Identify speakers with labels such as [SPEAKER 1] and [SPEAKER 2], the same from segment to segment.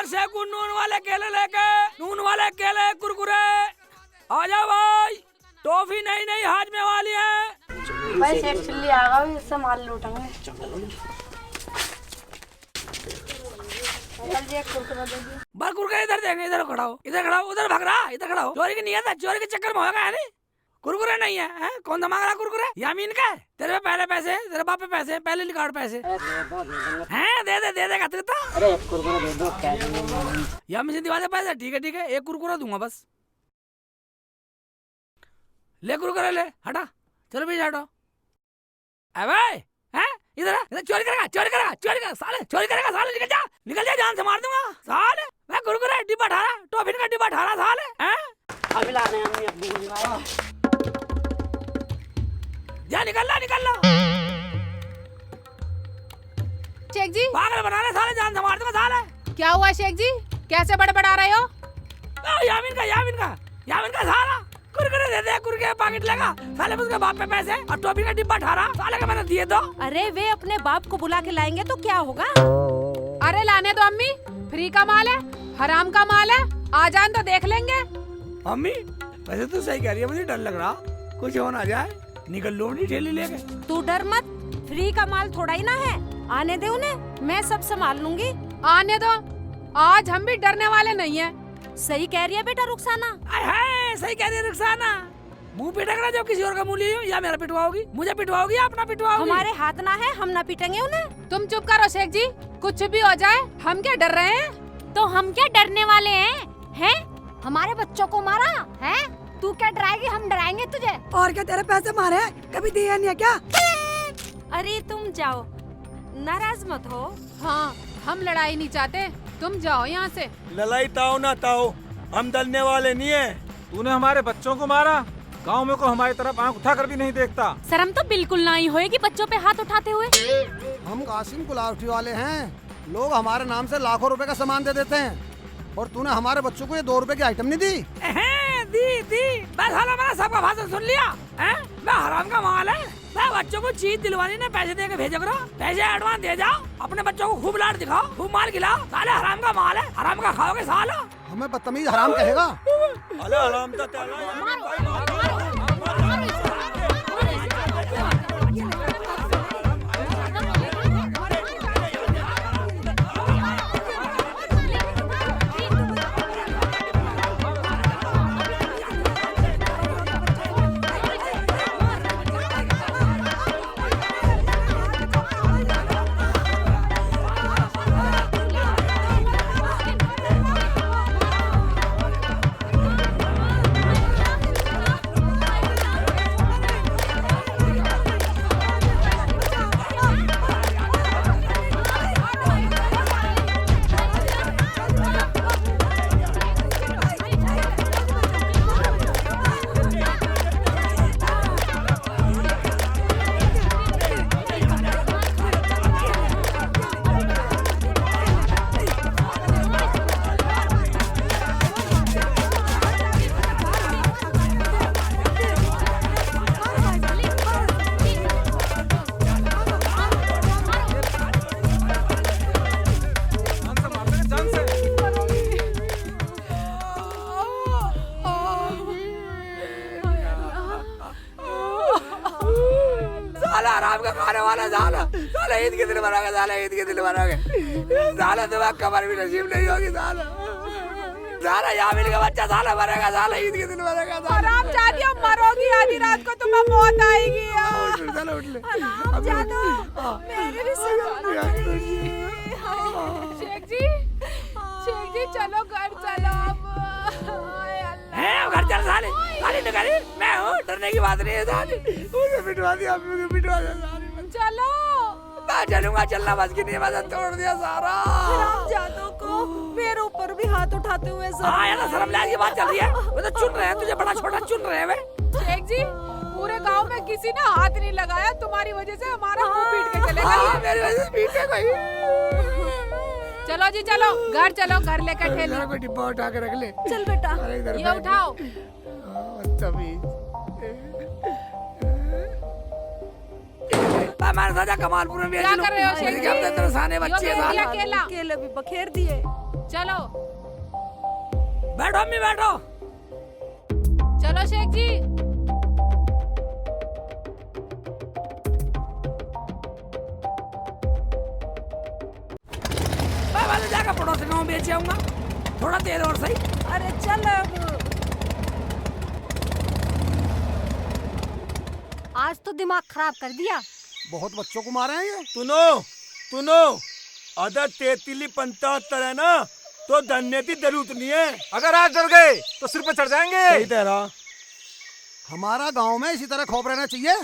[SPEAKER 1] यार शेकू नून वाले केले लेके, नून वाले केले कुरकुरे। आ जाओ भाई, टॉफी नई नई हाथ में वाली है।
[SPEAKER 2] भाई शेख चिल्ली आ गया, इससे माल लूटेंगे। जल्दी एक कुरकुरा दे दो।
[SPEAKER 1] बार कुरकुरे इधर देंगे, इधर खड़ा हो, इधर खड़ा हो, उधर भाग रहा, इधर खड़ा हो। चोरी की नियत है, चोरी के चक्कर में होगा है नहीं। कुरकुरे नहीं है, हैं? कौन सा मांग रहा कुरकुरे? यामीन का है? तेरे पे पहले पैसे, तेरे बाप पे पैसे, पहले निकाल पैसे। हैं? दे देगा तू तो।
[SPEAKER 2] अरे एक कुरकुरा दे दो, क्या दे?
[SPEAKER 1] यामीन से दिवाले पैसे, ठीक है, एक कुरकुरा दूंगा बस। ले कुरकुरे ले, हटा, चलो भी हटो। अबे हैं? इधर चोरी करेगा साले, निकल जा, जान से मार दूंगा साले। मैं कुरकुरे डिब्बा ठारा, टॉफी का डिब्बा ठारा साले, हैं?
[SPEAKER 2] अभी लाने हैं अपनी।
[SPEAKER 1] जा निकल ला।
[SPEAKER 3] शेख जी
[SPEAKER 1] पागल बना रहे साले, जान से मार दूंगा साले।
[SPEAKER 3] क्या हुआ शेख जी, कैसे बड़बड़ा रहे हो?
[SPEAKER 1] यामीन का साला कुरकुरे दे दे, कुरकुरे पैकेट लेगा साले, उसके बाप पे पैसे और टॉफी का डिब्बा ठारा साले के मैंने दिए दो।
[SPEAKER 4] अरे वे अपने बाप को बुला के लाएंगे तो क्या होगा?
[SPEAKER 3] अरे लाने दो अम्मी, फ्री का माल है, हराम का माल है, आ जान तो देख लेंगे।
[SPEAKER 1] अम्मी वैसे तो सही कह रही है, मुझे डर लग रहा कुछ हो ना जाए, निकल लो नहीं ठेली लेके।
[SPEAKER 4] तू डर मत, फ्री का माल थोड़ा ही ना है, आने दे उन्हें, मैं सब संभाल लूंगी।
[SPEAKER 3] आने दो, आज हम भी डरने वाले नहीं है।
[SPEAKER 4] सही कह रही है बेटा रुखसाना।
[SPEAKER 1] सही कह रही है रुखसाना। मुंह पिटेगा जब किसी और का मुंह लिए, या मेरा पिटवाओगी, मुझे पिटवाओगी या अपना पिटवाओगी?
[SPEAKER 4] हमारे हाथ ना है, हम ना पिटेंगे उन्हें।
[SPEAKER 3] तुम चुप करो शेख जी, कुछ भी हो जाए हम क्या डर रहे हैं?
[SPEAKER 4] तो हम क्या डरने वाले हैं? हमारे बच्चों को मारा है, तू क्या डराएगी? हम डराएंगे तुझे।
[SPEAKER 5] और क्या तेरे पैसे मारे कभी दिए नहीं है क्या?
[SPEAKER 4] अरे तुम जाओ, नाराज मत हो।
[SPEAKER 3] हाँ, हम लड़ाई नहीं चाहते, तुम जाओ यहाँ से।
[SPEAKER 6] लड़ाई ताओ ना ताओ, हम डरने वाले नहीं है।
[SPEAKER 7] तूने हमारे बच्चों को मारा, गांव में को हमारी तरफ आंख उठा कर भी नहीं देखता।
[SPEAKER 4] शर्म तो बिल्कुल ना ही होएगी बच्चों पे हाथ उठाते हुए।
[SPEAKER 8] हम कासिम गुलावटी वाले हैं, लोग हमारे नाम से लाखों रुपए का सामान दे देते हैं, और तूने हमारे बच्चों को ये 2 रुपए की आइटम नहीं दी।
[SPEAKER 1] दी बस हाला मैंने सबका भाषण सुन लिया हैं? मैं हराम का माल है, मैं बच्चों को चीज दिलवानी ना पैसे दे के भेजो करो, पैसे एडवांस दे जाओ, अपने बच्चों को खूब लाड दिखाओ, खूब माल खिलाओ, साले हराम का माल है, हराम का खाओगे साला।
[SPEAKER 8] हमें बदतमीज हराम कहेगा?
[SPEAKER 6] अरे हराम का तेला
[SPEAKER 1] खाने वाला साला ईद के दिन मरोगे, साला ईद के दिन मरोगे, साला तुम्हारा कमर भी नसीब नहीं होगी, साला यामिन का बच्चा साला मरेगा, साला ईद के दिन मरेगा।
[SPEAKER 3] हराम जादियो, मरोगी आधी रात को, तुम्हें मौत आएगी।
[SPEAKER 1] चलो उठ ले।
[SPEAKER 3] शेख जी चलो घर चलो अब।
[SPEAKER 1] घर चल साले, साले निकाली, मैं हूँ, डरने की बात नहीं है साले, मुझे पिटवा दिया, मुझे पिटवा दिया।
[SPEAKER 3] चलो
[SPEAKER 1] मैं चलूंगा, चलना बस की नहीं, मैं तोड़ दिया सारा।
[SPEAKER 4] जादू को मेरे ऊपर भी हाथ उठाते हुए
[SPEAKER 1] हाँ यार, शर्म लाज की बात चल रही है, वो तो चुन रहे हैं तुझे, बड़ा छोटा चुन रहे हैं वे।
[SPEAKER 3] शेख जी पूरे गांव में किसी ने हाथ नहीं लगाया, तुम्हारी वजह से हमारा मुंह पीट के चलेगा।
[SPEAKER 1] मेरी वजह से पीटे कोई।
[SPEAKER 3] चलो जी चलो, घर चलो, घर लेकर ठेली।
[SPEAKER 1] कोई डिब्बा उठा के रख ले।
[SPEAKER 4] चल बेटा,
[SPEAKER 3] ये उठाओ।
[SPEAKER 1] हमारे साथ कमालपुर में
[SPEAKER 3] क्या कर रहे हो शेख जी?
[SPEAKER 1] तरसाने बच्चे
[SPEAKER 3] केला
[SPEAKER 4] केले भी बखेर दिए।
[SPEAKER 3] चलो
[SPEAKER 1] बैठो अम्मी बैठो।
[SPEAKER 3] चलो शेख जी।
[SPEAKER 1] मैं वाले जाकर पड़ोस गाँव बेच आऊंगा, थोड़ा तेल और सही।
[SPEAKER 5] अरे चल अब।
[SPEAKER 4] आज तो दिमाग खराब कर दिया।
[SPEAKER 8] बहुत बच्चों को मारे हैं ये।
[SPEAKER 6] तुनो अदर तेतीली पंतातर है ना, तो धन्य की जरूरत नहीं है।
[SPEAKER 7] अगर आज डर गए तो सिर पे चढ़ जाएंगे।
[SPEAKER 6] सही तेरा।
[SPEAKER 8] हमारा गांव में इसी तरह खौफ रहना चाहिए।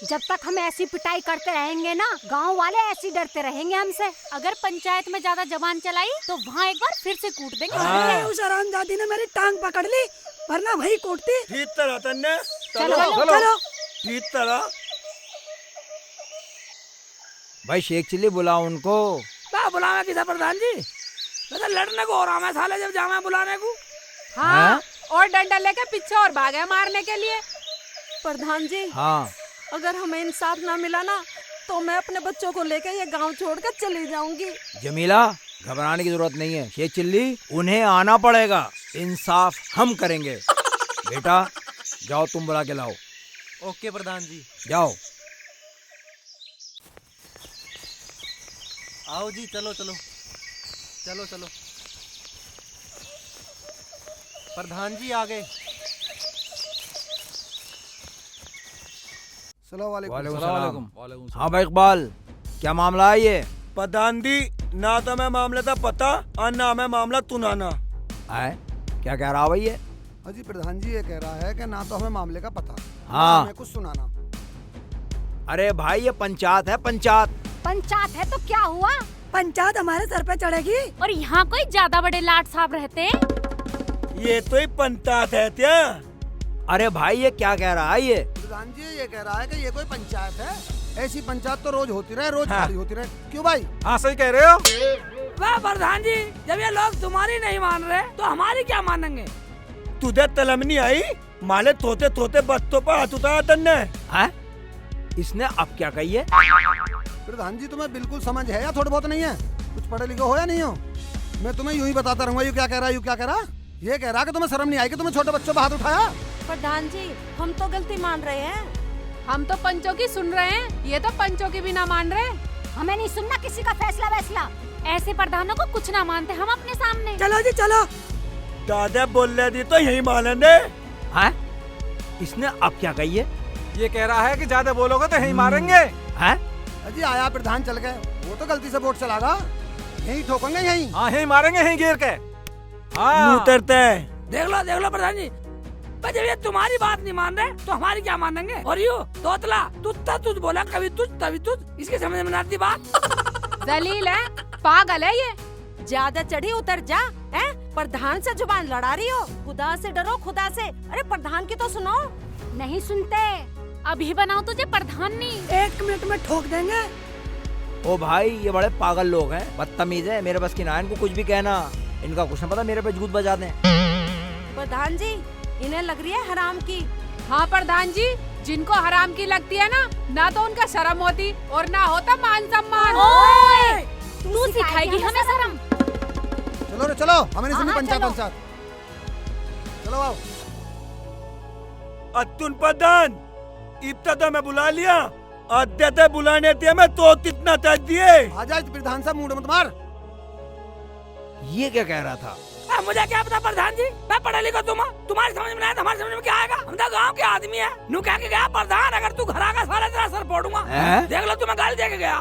[SPEAKER 4] जब तक हम ऐसी पिटाई करते रहेंगे ना, गांव वाले ऐसे डरते रहेंगे हमसे। अगर पंचायत में ज्यादा जबान चलाई तो वहाँ एक बार फिर से कूट देंगे।
[SPEAKER 5] अरे उस हरामजादी ने मेरी टांग पकड़ ली, वरना वही कूटती।
[SPEAKER 6] ठीक तरह तन्ने।
[SPEAKER 4] चलो,
[SPEAKER 5] चलो।
[SPEAKER 6] ठीक तरह।
[SPEAKER 9] भाई शेख चिल्ली बुलाओ उनको।
[SPEAKER 1] मैं बुलावे किसा प्रधान जी? मैं तो लड़ने को हो रहा मैं साले, जब जावे बुलाने को।
[SPEAKER 3] हाँ, और डंडा लेके पीछे और भागे मारने के लिए।
[SPEAKER 5] प्रधान जी,
[SPEAKER 9] हाँ
[SPEAKER 5] अगर हमें इंसाफ ना मिला ना, तो मैं अपने बच्चों को लेकर ये गांव छोड़कर चली जाऊंगी।
[SPEAKER 9] जमीला, घबराने की जरूरत नहीं है। शेख चिल्ली, उन्हें आना पड़ेगा। इंसाफ हम करेंगे। बेटा जाओ, तुम बुला के लाओ।
[SPEAKER 10] ओके प्रधान जी।
[SPEAKER 9] जाओ।
[SPEAKER 10] आओ जी, चलो चलो चलो चलो। प्रधान जी आ गए।
[SPEAKER 8] वालेकुम
[SPEAKER 9] सलाम। हाँ भाई इकबाल, क्या मामला है ये?
[SPEAKER 6] प्रधान जी, ना तो मैं मामले था पता और ना मैं मामला तुनाना
[SPEAKER 9] है। क्या कह रहा भाई ये?
[SPEAKER 8] अजी प्रधान जी ये कह रहा है कि ना तो हमें मामले का पता,
[SPEAKER 9] हाँ।
[SPEAKER 8] हमें कुछ सुनाना।
[SPEAKER 9] अरे भाई ये पंचायत है, पंचायत।
[SPEAKER 4] पंचायत है तो क्या हुआ?
[SPEAKER 5] पंचायत हमारे सर पे चढ़ेगी।
[SPEAKER 4] और यहाँ कोई ज्यादा बड़े लाट साहब रहते हैं?
[SPEAKER 6] ये तो ही पंचायत है क्या?
[SPEAKER 9] अरे भाई ये क्या कह रहा है ये?
[SPEAKER 8] प्रधान जी ये कह रहा है कि ये कोई पंचायत है। ऐसी पंचायत तो रोज होती रहे, रोज
[SPEAKER 9] हाँ।
[SPEAKER 8] खाली होती रहे। क्यों भाई?
[SPEAKER 7] हाँ सही कह रहे हो।
[SPEAKER 1] वाह प्रधान जी, जब ये लोग तुम्हारी नहीं मान रहे तो हमारी क्या मानेंगे?
[SPEAKER 6] तुझे तलम नहीं आई? माले तोते तोते बच्चों पर हाथ उठाया तन्ने।
[SPEAKER 9] है? इसने अब क्या कही है?
[SPEAKER 8] प्रधान जी तुम्हें बिल्कुल समझ है या थोड़ा बहुत नहीं है? कुछ पढ़े लिखे हो या नहीं हो? मैं तुम्हें यूं ही बताता रहूंगा। यू क्या कह रहा है, यू क्या कह रहा? ये कह रहा कि तुम्हें शर्म नहीं आई कि तुमने छोटे बच्चों पर हाथ उठाया?
[SPEAKER 5] प्रधान जी, हम तो गलती मान रहे हैं।
[SPEAKER 3] हम तो पंचों की सुन रहे हैं, ये तो पंचों की भी ना मान रहे।
[SPEAKER 4] हमें नहीं सुनना किसी का फैसला वैसला। ऐसे प्रधानों को कुछ ना मानते हम अपने सामने।
[SPEAKER 5] चलो जी चलो।
[SPEAKER 6] दादा बोल रहे थी तो यही मानेंगे।
[SPEAKER 9] है? इसने अब क्या कही है?
[SPEAKER 7] ये कह रहा है कि ज्यादा बोलोगे तो यहीं मारेंगे।
[SPEAKER 9] है?
[SPEAKER 8] अजी आया प्रधान चल गए, वो तो गलती से वोट चलागा। यही ठोकेंगे यही।
[SPEAKER 7] हाँ यहीं मारेंगे, यहीं गिर के। हाँ
[SPEAKER 6] उतरते है।
[SPEAKER 1] देख लो प्रधान जी, पर जब ये तुम्हारी बात नहीं मान रहे तो हमारी क्या मानेंगे? और यू तोतला तुझ बोला, कभी तुझ तभी तुझ, इसकी समझ में नहीं आती बात।
[SPEAKER 3] दलील है, पागल है ये।
[SPEAKER 5] ज्यादा चढ़ी उतर जा। हैं? प्रधान से जुबान लड़ा रही हो। खुदा से डरो, खुदा से। अरे प्रधान की तो सुनो।
[SPEAKER 4] नहीं सुनते। अभी बनाओ तुझे प्रधानी।
[SPEAKER 5] 1 मिनट में ठोक देंगे।
[SPEAKER 9] ओ भाई ये बड़े पागल लोग हैं, बदतमीज है। मेरे बस की ना इनको कुछ भी कहना। इनका कुछ न पता, मेरे पे जूत बजा दें।
[SPEAKER 5] प्रधान जी, इन्हें लग रही है हराम की।
[SPEAKER 3] हाँ प्रधान जी, जिनको हराम की लगती है ना तो उनका शर्म होती और ना होता मान सम्मान।
[SPEAKER 4] ओए, तू सिखाएगी हमें शर्म?
[SPEAKER 8] चलो रे चलो, हमें नहीं सुननी
[SPEAKER 4] हाँ,
[SPEAKER 8] पंचायत
[SPEAKER 4] चलो।
[SPEAKER 8] पंचायत। चलो आओ।
[SPEAKER 6] अतुन प्रधान, इतना तो मैं बुला लिया। अद्यते बुलाने दिया मैं तो कितना तज दिए।
[SPEAKER 8] आ जा प्रधान साहब, मूड मत मार।
[SPEAKER 9] ये क्या कह रहा था?
[SPEAKER 1] मुझे क्या पता प्रधान जी, मैं पढ़ा लिखा तुम्हारी समझ में आया, हमारी समझ में क्या आएगा? हम तो गाँव के आदमी है। नू कह के गया प्रधान, अगर तू घर आगा सारा तेरा सर फोड़ूंगा। देख लो तुम्हें गाली दे के गया।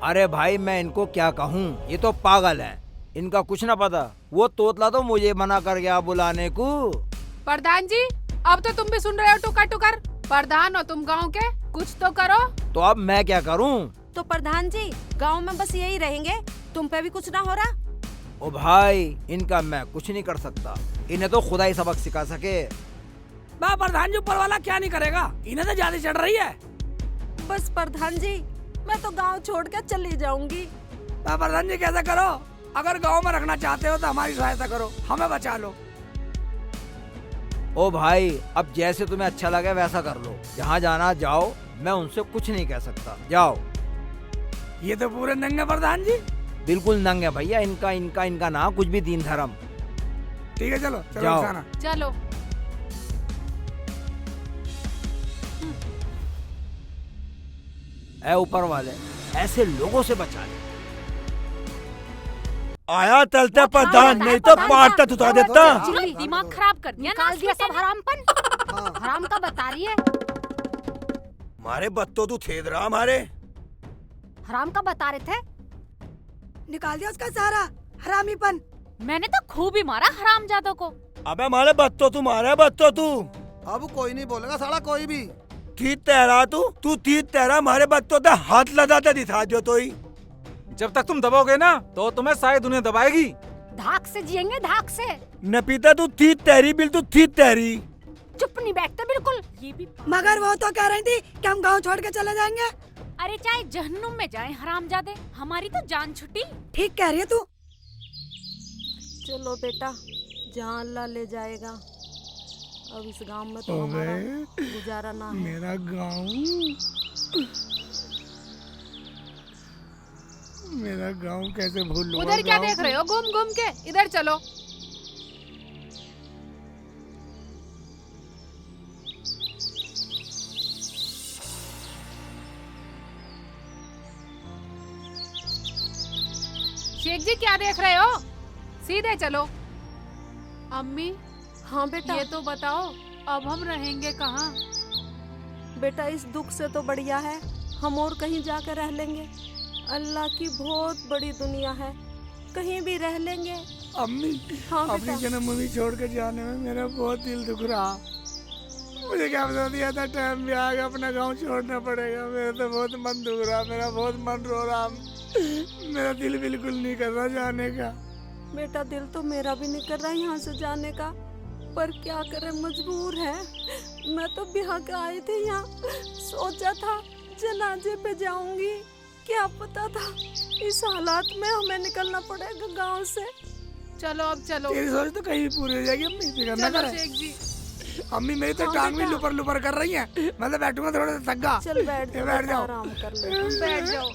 [SPEAKER 9] अरे भाई मैं इनको क्या कहूँ, ये तो पागल है। इनका कुछ ना पता। वो तोतला तो मुझे मना कर गया बुलाने को।
[SPEAKER 3] प्रधान जी, अब तो तुम भी सुन रहे हो टुकर टुकर। प्रधान हो तुम गांव के, कुछ तो करो।
[SPEAKER 9] तो अब मैं क्या करूँ?
[SPEAKER 5] तो प्रधान जी, गांव में बस यही रहेंगे, तुम पे भी कुछ ना हो रहा?
[SPEAKER 9] ओ भाई इनका मैं कुछ नहीं कर सकता। इन्हें तो खुदा ही सबक सिखा सके।
[SPEAKER 1] बा प्रधान जी, ऊपर वाला क्या नहीं करेगा? इन्हें तो ज्यादा चढ़ रही है।
[SPEAKER 5] बस प्रधान जी, मैं तो गांव छोड़ कर चली जाऊंगी।
[SPEAKER 1] बा प्रधान जी कैसा करो, अगर गांव में रखना चाहते हो तो हमारी सहायता करो, हमें बचा लो।
[SPEAKER 9] ओ भाई अब जैसे तुम्हें अच्छा लगे वैसा कर लो। जहाँ जाना जाओ, मैं उनसे कुछ नहीं कह सकता। जाओ।
[SPEAKER 1] ये तो पूरे नंगे प्रधान जी।
[SPEAKER 9] बिल्कुल नंग है भैया, इनका इनका इनका ना कुछ भी दीन धर्म।
[SPEAKER 1] ठीक है चलो चलो
[SPEAKER 9] जाओ।
[SPEAKER 1] रुखसाना।
[SPEAKER 3] चलो।
[SPEAKER 9] ऐ ऊपर वाले ऐसे लोगों से बचा ले।
[SPEAKER 6] आया तलता प्रधान, नहीं तो पाटता तुता देता।
[SPEAKER 4] चिल्ली,
[SPEAKER 3] दिमाग खराब कर दिया ना
[SPEAKER 4] निकाल दिया
[SPEAKER 3] बेटे
[SPEAKER 4] सब हरामपन। हराम का बता रही है,
[SPEAKER 6] मारे बत्तो तू थेद रहा हमारे।
[SPEAKER 4] हराम का बता रहे थे।
[SPEAKER 5] निकाल दिया उसका सारा हरामीपन।
[SPEAKER 3] मैंने तो खूब ही मारा हरामजादों को।
[SPEAKER 6] अबे हमारे बत्तो तू मारे बत्तो तू।
[SPEAKER 8] अब कोई नहीं बोलेगा साला, कोई भी।
[SPEAKER 6] थी तैरा तू थी तैरा, हमारे बत्तो ते हाथ लगाता दिखा जो तो ही।
[SPEAKER 7] जब तक तुम दबोगे ना तो तुम्हें सारी दुनिया दबाएगी।
[SPEAKER 4] धाक से जिएंगे, धाक से।
[SPEAKER 6] नपीता तू थी तैरी बिल, तू थी तैरी।
[SPEAKER 4] चुप नहीं बैठते बिल्कुल। ये भी
[SPEAKER 5] मगर वो तो कह रही थी कि हम गांव छोड़ के चले जाएंगे।
[SPEAKER 3] अरे चाहे जहन्नुम में जाए हरामजादे, हमारी तो जान छुट्टी।
[SPEAKER 5] ठीक कह रही है तू।
[SPEAKER 2] चलो बेटा, जहाँ अल्लाह ले जाएगा। अब इस गांव में तो हमारा गुजारा ना है।
[SPEAKER 1] मेरा गांव, मेरा गांव कैसे भूल लूंगा।
[SPEAKER 3] उधर क्या देख रहे हो घूम घूम के? इधर चलो। शेख जी क्या देख रहे हो? सीधे चलो। अम्मी
[SPEAKER 2] हाँ बेटा।
[SPEAKER 3] ये तो बताओ अब हम रहेंगे कहाँ?
[SPEAKER 2] बेटा इस दुख से तो बढ़िया है हम और कहीं जाकर रह लेंगे। अल्लाह की बहुत बड़ी दुनिया है, कहीं भी रह लेंगे।
[SPEAKER 1] अम्मी,
[SPEAKER 2] हाँ
[SPEAKER 1] अपनी
[SPEAKER 2] बेटा।
[SPEAKER 1] जन्मभूमि छोड़ के जाने में मेरा बहुत दिल दुख रहा। मुझे क्या बता दिया था टाइम भी आ गया, अपना गांव छोड़ना पड़ेगा। मेरा तो बहुत मन दुख रहा, मेरा बहुत मन रो रहा। मेरा दिल बिल्कुल नहीं कर रहा जाने का।
[SPEAKER 2] बेटा दिल तो मेरा भी नहीं कर रहा यहाँ से जाने का, पर क्या करें मजबूर है। मैं तो बिहार के आई थी यहाँ, सोचा था जनाजे पे जाऊंगी, क्या पता था इस हालात में हमें निकलना पड़ेगा गांव से।
[SPEAKER 3] चलो अब चलो।
[SPEAKER 1] तेरी सोच तो कहीं भी पूरी हो जाएगी अम्मी, फिक्र ना
[SPEAKER 3] चलो
[SPEAKER 1] करे।
[SPEAKER 3] शेख जी।
[SPEAKER 1] अम्मी मेरी तो
[SPEAKER 2] हाँ
[SPEAKER 1] टांग भी
[SPEAKER 2] बेटा।
[SPEAKER 1] लुपर लुपर कर रही है। मैं तो बैठूंगा थोड़ा सा थक गया।
[SPEAKER 2] चल बैठ
[SPEAKER 1] ये
[SPEAKER 2] जा
[SPEAKER 1] बैठ
[SPEAKER 2] बेटा,
[SPEAKER 1] जाओ।
[SPEAKER 2] आराम कर ले।
[SPEAKER 3] बैठ जाओ।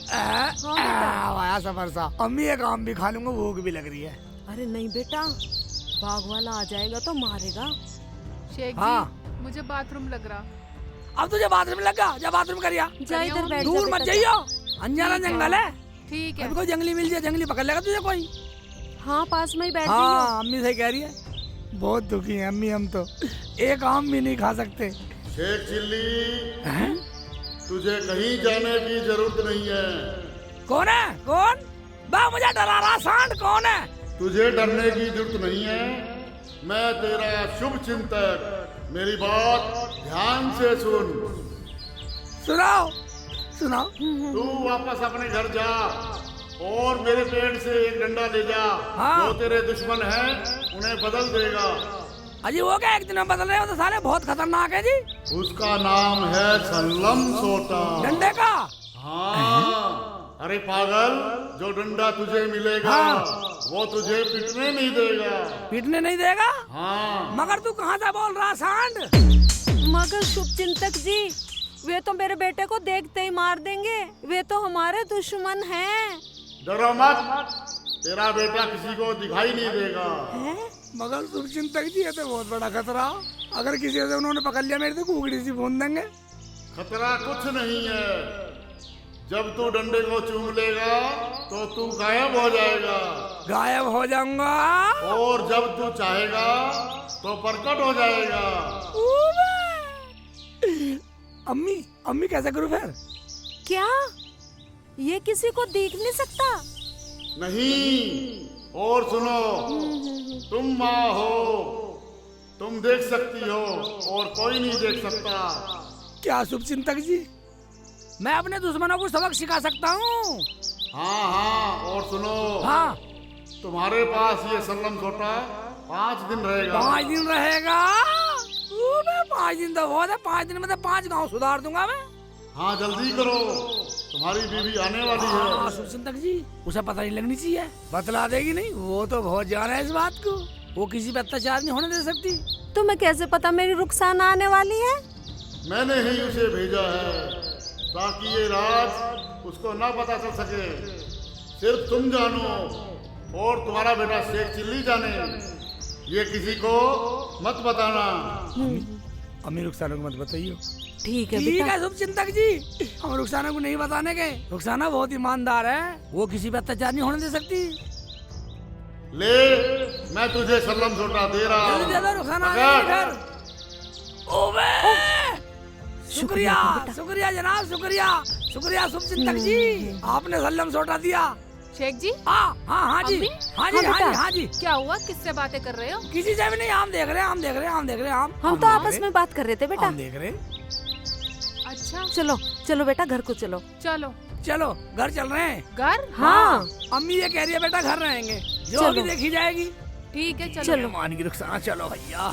[SPEAKER 1] आया सफर सा। अम्मी एक आम भी खा लूंगा, भूख भी लग रही है।
[SPEAKER 2] अरे नहीं बेटा, बाघ वाला आ जाएगा तो मारेगा।
[SPEAKER 3] शेख
[SPEAKER 1] हाँ।
[SPEAKER 3] जी मुझे बाथरूम लग रहा।
[SPEAKER 1] अब तुझे बाथरूम लगा, जा बाथरूम करिया।
[SPEAKER 2] जा इधर बैठ जा
[SPEAKER 1] दूर मत
[SPEAKER 2] बेटा,
[SPEAKER 1] जाइयो, अनजाना जंगल है।
[SPEAKER 3] ठीक है।
[SPEAKER 1] अभी कोई जंगली मिल जाए, जंगली पकड़ लेगा तुझे कोई।
[SPEAKER 2] हाँ पास में ही बैठ जाइयो।
[SPEAKER 1] हाँ अम्मी सही कह रही है, बहुत दुखी है अम्मी। हम तो एक आम भी नहीं खा सकते।
[SPEAKER 11] शेख चिल्ली, तुझे कहीं जाने की जरूरत नहीं है।
[SPEAKER 1] कौन है? कौन? बा मुझे डरा रहा सांड कौन है?
[SPEAKER 11] तुझे डरने की जरूरत नहीं है, मैं तेरा शुभ चिंतक। मेरी बात ध्यान से सुन।
[SPEAKER 1] सुनाओ सुनाओ।
[SPEAKER 11] तू वापस अपने घर जा और मेरे पेड़ से एक डंडा ले जा।
[SPEAKER 1] हाँ।
[SPEAKER 11] जो तेरे दुश्मन हैं उन्हें बदल देगा।
[SPEAKER 1] अजी वो क्या एक दिन में बदल रहे हो? तो साले बहुत खतरनाक है जी।
[SPEAKER 11] उसका नाम है सल्लम सोटा।
[SPEAKER 1] डंडे का?
[SPEAKER 11] हाँ। अरे पागल, जो डंडा तुझे मिलेगा
[SPEAKER 1] हाँ।
[SPEAKER 11] वो तुझे पिटने नहीं देगा।
[SPEAKER 1] पीटने नहीं देगा?
[SPEAKER 11] हाँ।
[SPEAKER 1] मगर तू कहाँ से बोल रहा सांड?
[SPEAKER 2] मगर शुभ चिंतक जी, वे तो मेरे बेटे को देखते ही मार देंगे। वे तो हमारे दुश्मन हैं।
[SPEAKER 11] डरो मत, तेरा बेटा किसी को दिखाई नहीं देगा।
[SPEAKER 1] मगर शुभ चिंतक जी, ये तो बहुत बड़ा खतरा। अगर किसी से उन्होंने पकड़ लिया मेरे तो कुकड़ी सी भून देंगे।
[SPEAKER 11] खतरा कुछ नहीं है, जब तू डंडे को चूम लेगा तो तू गायब हो जाएगा।
[SPEAKER 1] गायब हो जाऊंगा?
[SPEAKER 11] और जब तू चाहेगा तो प्रकट हो जाएगा।
[SPEAKER 1] अम्मी, अम्मी कैसे करूं फिर?
[SPEAKER 2] क्या ये किसी को देख नहीं सकता?
[SPEAKER 11] नहीं, और सुनो, तुम माँ हो, तुम देख सकती हो और कोई नहीं देख सकता।
[SPEAKER 1] क्या शुभ चिंतक जी, मैं अपने दुश्मनों को सबक सिखा सकता हूँ?
[SPEAKER 11] हाँ हाँ, और सुनो,
[SPEAKER 1] हाँ।
[SPEAKER 11] तुम्हारे पास ये सल्लम छोटा 5 दिन रहेगा।
[SPEAKER 1] 5 दिन रहेगा? 5 दिन तो बहुत है। 5 दिन में तो 5 गांव सुधार दूंगा मैं।
[SPEAKER 11] हाँ जल्दी करो, तुम्हारी बीवी आने वाली है।
[SPEAKER 1] शुभ चिंतक जी, उसे पता नहीं लगनी चाहिए, बतला देगी नहीं। वो तो बहुत जान है इस बात को, वो किसी पे अत्याचार नहीं होने दे सकती।
[SPEAKER 2] तुम्हें कैसे पता मेरी रुखसाना आने वाली है?
[SPEAKER 11] मैंने ही उसे भेजा है ताकि ये राज उसको ना पता चल सके। सिर्फ तुम जानो और तुम्हारा बेटा शेख चिल्ली जाने, ये किसी को मत बताना।
[SPEAKER 1] अम्मी रुखसाना को मत बताइए।
[SPEAKER 5] ठीक है
[SPEAKER 1] ठीक
[SPEAKER 5] बेटा।
[SPEAKER 1] है शुभचिंतक जी, हम रुखसाना को नहीं बताने के। रुखसाना बहुत ईमानदार है, वो किसी पे अत्याचार नहीं होने दे सकती।
[SPEAKER 11] ले, मैं तुझे सल्लम छोटा दे रहा
[SPEAKER 1] जल्दी दे दो,
[SPEAKER 11] हूँ।
[SPEAKER 1] रुखसाना आ
[SPEAKER 11] पकड़।
[SPEAKER 1] जाएगी घर। ओबे! शुक्रिया शुक्रिया जनाब, शुक्रिया शुक्रिया शुभचिंतक जी, आपने सल्लम छोटा दिया।
[SPEAKER 3] शेख जी
[SPEAKER 1] हाँ हाँ हाँ जी,
[SPEAKER 3] अम्मी?
[SPEAKER 1] हाँ जी, हाँ जी, हाँ जी।
[SPEAKER 3] क्या हुआ, किससे बातें कर रहे हो?
[SPEAKER 1] किसी से भी नहीं, हम देख रहे हैं, हम देख रहे हैं, हम देख रहे हैं,
[SPEAKER 5] हम तो आपस में बात कर रहे थे बेटा।
[SPEAKER 1] हम देख रहे हैं।
[SPEAKER 3] अच्छा
[SPEAKER 5] चलो चलो बेटा घर को चलो।
[SPEAKER 3] चलो
[SPEAKER 1] चलो घर चल रहे हैं।
[SPEAKER 3] घर?
[SPEAKER 5] हाँ
[SPEAKER 1] अम्मी ये कह रही है बेटा घर रहेंगे, जो
[SPEAKER 5] चलो।
[SPEAKER 1] अभी देखी जाएगी।
[SPEAKER 3] ठीक है चलो।
[SPEAKER 5] चलो।
[SPEAKER 1] मान की रुखसाना, चलो भैया।